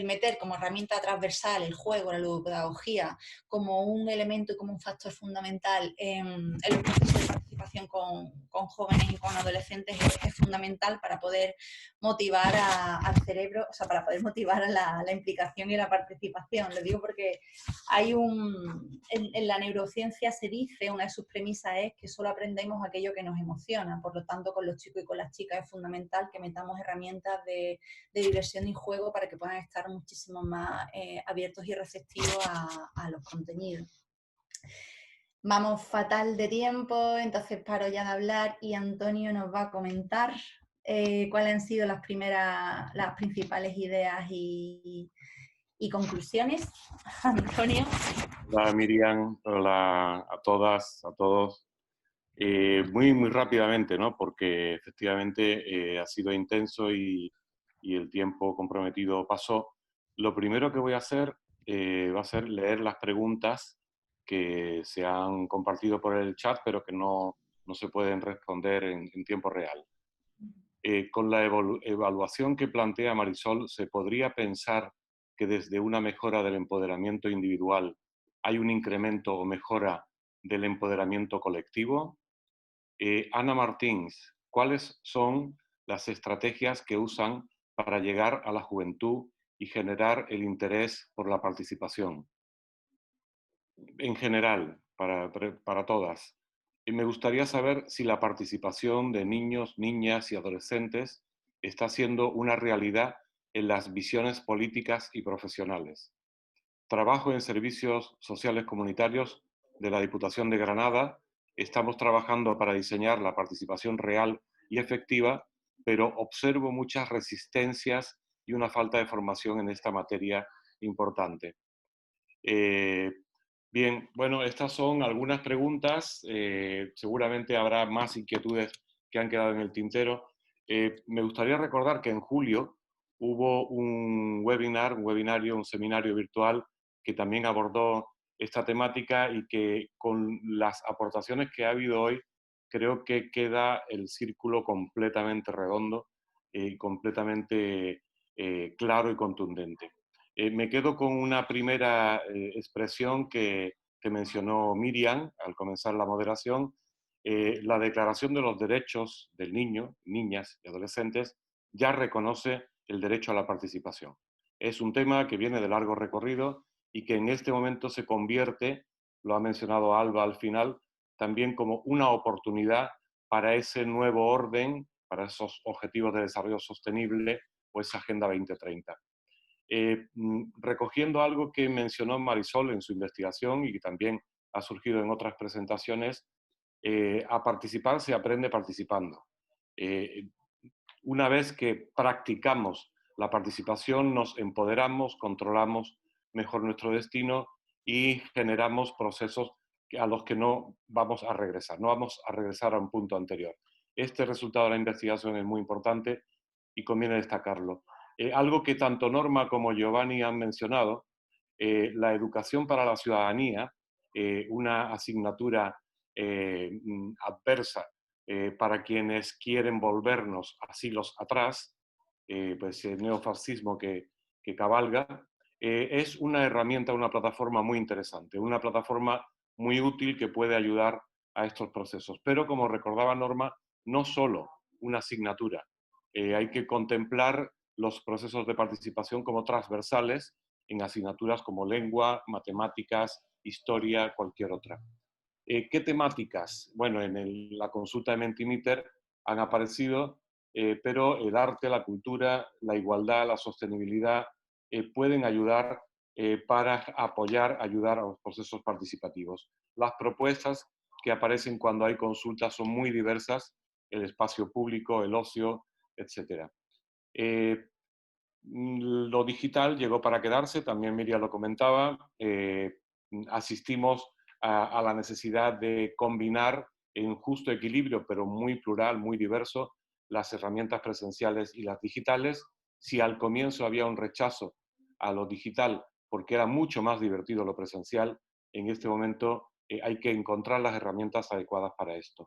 meter como herramienta transversal el juego, la ludopedagogía, como un elemento y como un factor fundamental en los procesos de participación con jóvenes y con adolescentes es fundamental para poder motivar al cerebro, o sea, para poder motivar a la implicación y la participación. Lo digo porque hay en la neurociencia se dice, una de sus premisas es que solo aprendemos aquello que nos emociona, por lo tanto con los chicos y con las chicas es fundamental que metamos herramientas de diversión y juego para que puedan estar muchísimo más abiertos y receptivos a los contenidos. Vamos fatal de tiempo, entonces paro ya de hablar y Antonio nos va a comentar cuáles han sido las principales ideas y conclusiones. Antonio. Hola Miriam, hola a todas, a todos. Muy rápidamente, ¿no? Porque efectivamente ha sido intenso y el tiempo comprometido pasó. Lo primero que voy a hacer va a ser leer las preguntas que se han compartido por el chat, pero que no se pueden responder en tiempo real. Con la evaluación que plantea Marisol, ¿se podría pensar que desde una mejora del empoderamiento individual hay un incremento o mejora del empoderamiento colectivo? Ana Martins, ¿cuáles son las estrategias que usan para llegar a la juventud y generar el interés por la participación? En general, para todas. Me gustaría saber si la participación de niños, niñas y adolescentes está siendo una realidad en las visiones políticas y profesionales. Trabajo en servicios sociales comunitarios de la Diputación de Granada. Estamos trabajando para diseñar la participación real y efectiva, pero observo muchas resistencias y una falta de formación en esta materia importante. Bien, bueno, estas son algunas preguntas. Seguramente habrá más inquietudes que han quedado en el tintero. Me gustaría recordar que en julio hubo un seminario virtual que también abordó esta temática y que con las aportaciones que ha habido hoy, creo que queda el círculo completamente redondo y completamente claro y contundente. Me quedo con una primera expresión que mencionó Miriam al comenzar la moderación. La Declaración de los Derechos del Niño, Niñas y Adolescentes ya reconoce el derecho a la participación. Es un tema que viene de largo recorrido y que en este momento se convierte, lo ha mencionado Alba al final, también como una oportunidad para ese nuevo orden, para esos objetivos de desarrollo sostenible o esa Agenda 2030. Recogiendo algo que mencionó Marisol en su investigación y que también ha surgido en otras presentaciones, a participar se aprende participando. Una vez que practicamos la participación, nos empoderamos, controlamos mejor nuestro destino y generamos procesos a los que no vamos a regresar, no vamos a regresar a un punto anterior. Este resultado de la investigación es muy importante y conviene destacarlo. Algo que tanto Norma como Giovanni han mencionado, la educación para la ciudadanía, una asignatura adversa para quienes quieren volvernos a siglos atrás, pues el neofascismo que cabalga, es una herramienta, una plataforma muy interesante, una plataforma muy útil que puede ayudar a estos procesos. Pero como recordaba Norma, no solo una asignatura, hay que contemplar los procesos de participación como transversales en asignaturas como lengua, matemáticas, historia, cualquier otra. ¿Qué temáticas? Bueno, en la consulta de Mentimeter han aparecido, pero el arte, la cultura, la igualdad, la sostenibilidad pueden ayudar para apoyar, ayudar a los procesos participativos. Las propuestas que aparecen cuando hay consultas son muy diversas, el espacio público, el ocio, etc. Lo digital llegó para quedarse, también Miriam lo comentaba, asistimos a la necesidad de combinar en justo equilibrio, pero muy plural, muy diverso, las herramientas presenciales y las digitales. Si al comienzo había un rechazo a lo digital porque era mucho más divertido lo presencial, en este momento hay que encontrar las herramientas adecuadas para esto.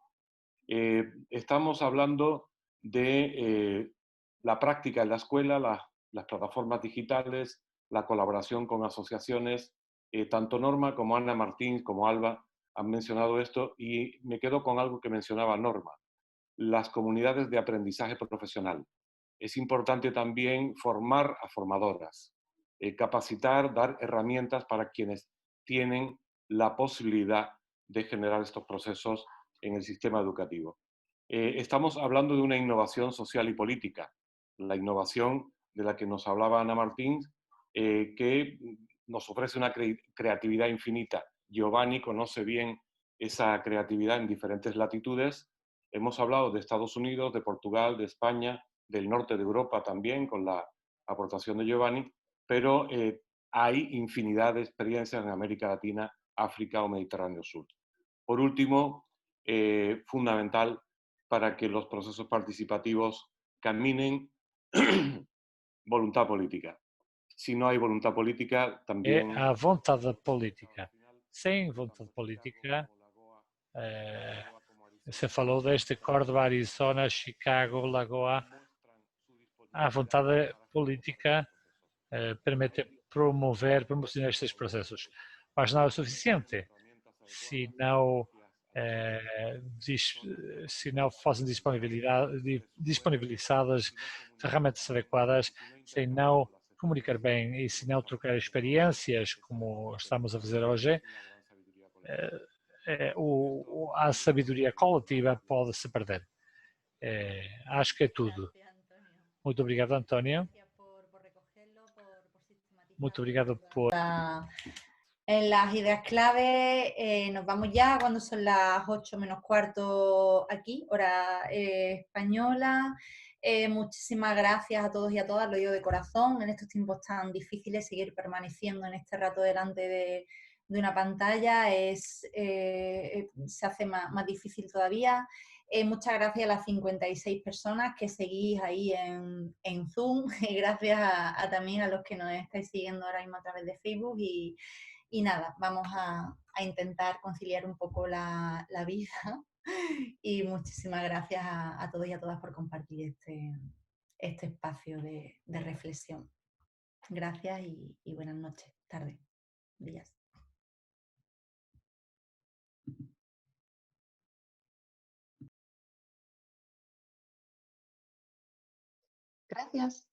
Estamos hablando de la práctica en la escuela, las plataformas digitales, la colaboración con asociaciones. Tanto Norma como Ana Martín, como Alba han mencionado esto y me quedo con algo que mencionaba Norma, las comunidades de aprendizaje profesional. Es importante también formar a formadoras, capacitar, dar herramientas para quienes tienen la posibilidad de generar estos procesos en el sistema educativo. Estamos hablando de una innovación social y política, la innovación de la que nos hablaba Ana Martín, que nos ofrece una creatividad infinita. Giovanni conoce bien esa creatividad en diferentes latitudes. Hemos hablado de Estados Unidos, de Portugal, de España, del norte de Europa también, con la aportación de Giovanni, pero hay infinidad de experiencias en América Latina, África o Mediterráneo Sur. Por último, fundamental para que los procesos participativos caminen, voluntad política. Se não há voluntade política, também... É a vontade política. Sem vontade política, você falou deste Córdoba, Arizona, Chicago, Lagoa. A vontade política permite promocionar estes processos. Mas não é o suficiente. Se não fossem disponibilizadas ferramentas adequadas, se não comunicar bem e se não trocar experiências, como estamos a fazer hoje, a sabedoria coletiva pode se perder. Acho que é tudo. Muito obrigado, António. Muito obrigado por... En las ideas clave nos vamos ya cuando son las 8 menos cuarto aquí, hora española. Muchísimas gracias a todos y a todas, lo digo de corazón, en estos tiempos tan difíciles seguir permaneciendo en este rato delante de una pantalla se hace más difícil todavía. Muchas gracias a las 56 personas que seguís ahí en Zoom, y gracias también a los que nos estáis siguiendo ahora mismo a través de Facebook y nada, vamos a intentar conciliar un poco la vida y muchísimas gracias a todos y a todas por compartir este espacio de reflexión. Gracias y buenas noches, tardes, días. Gracias.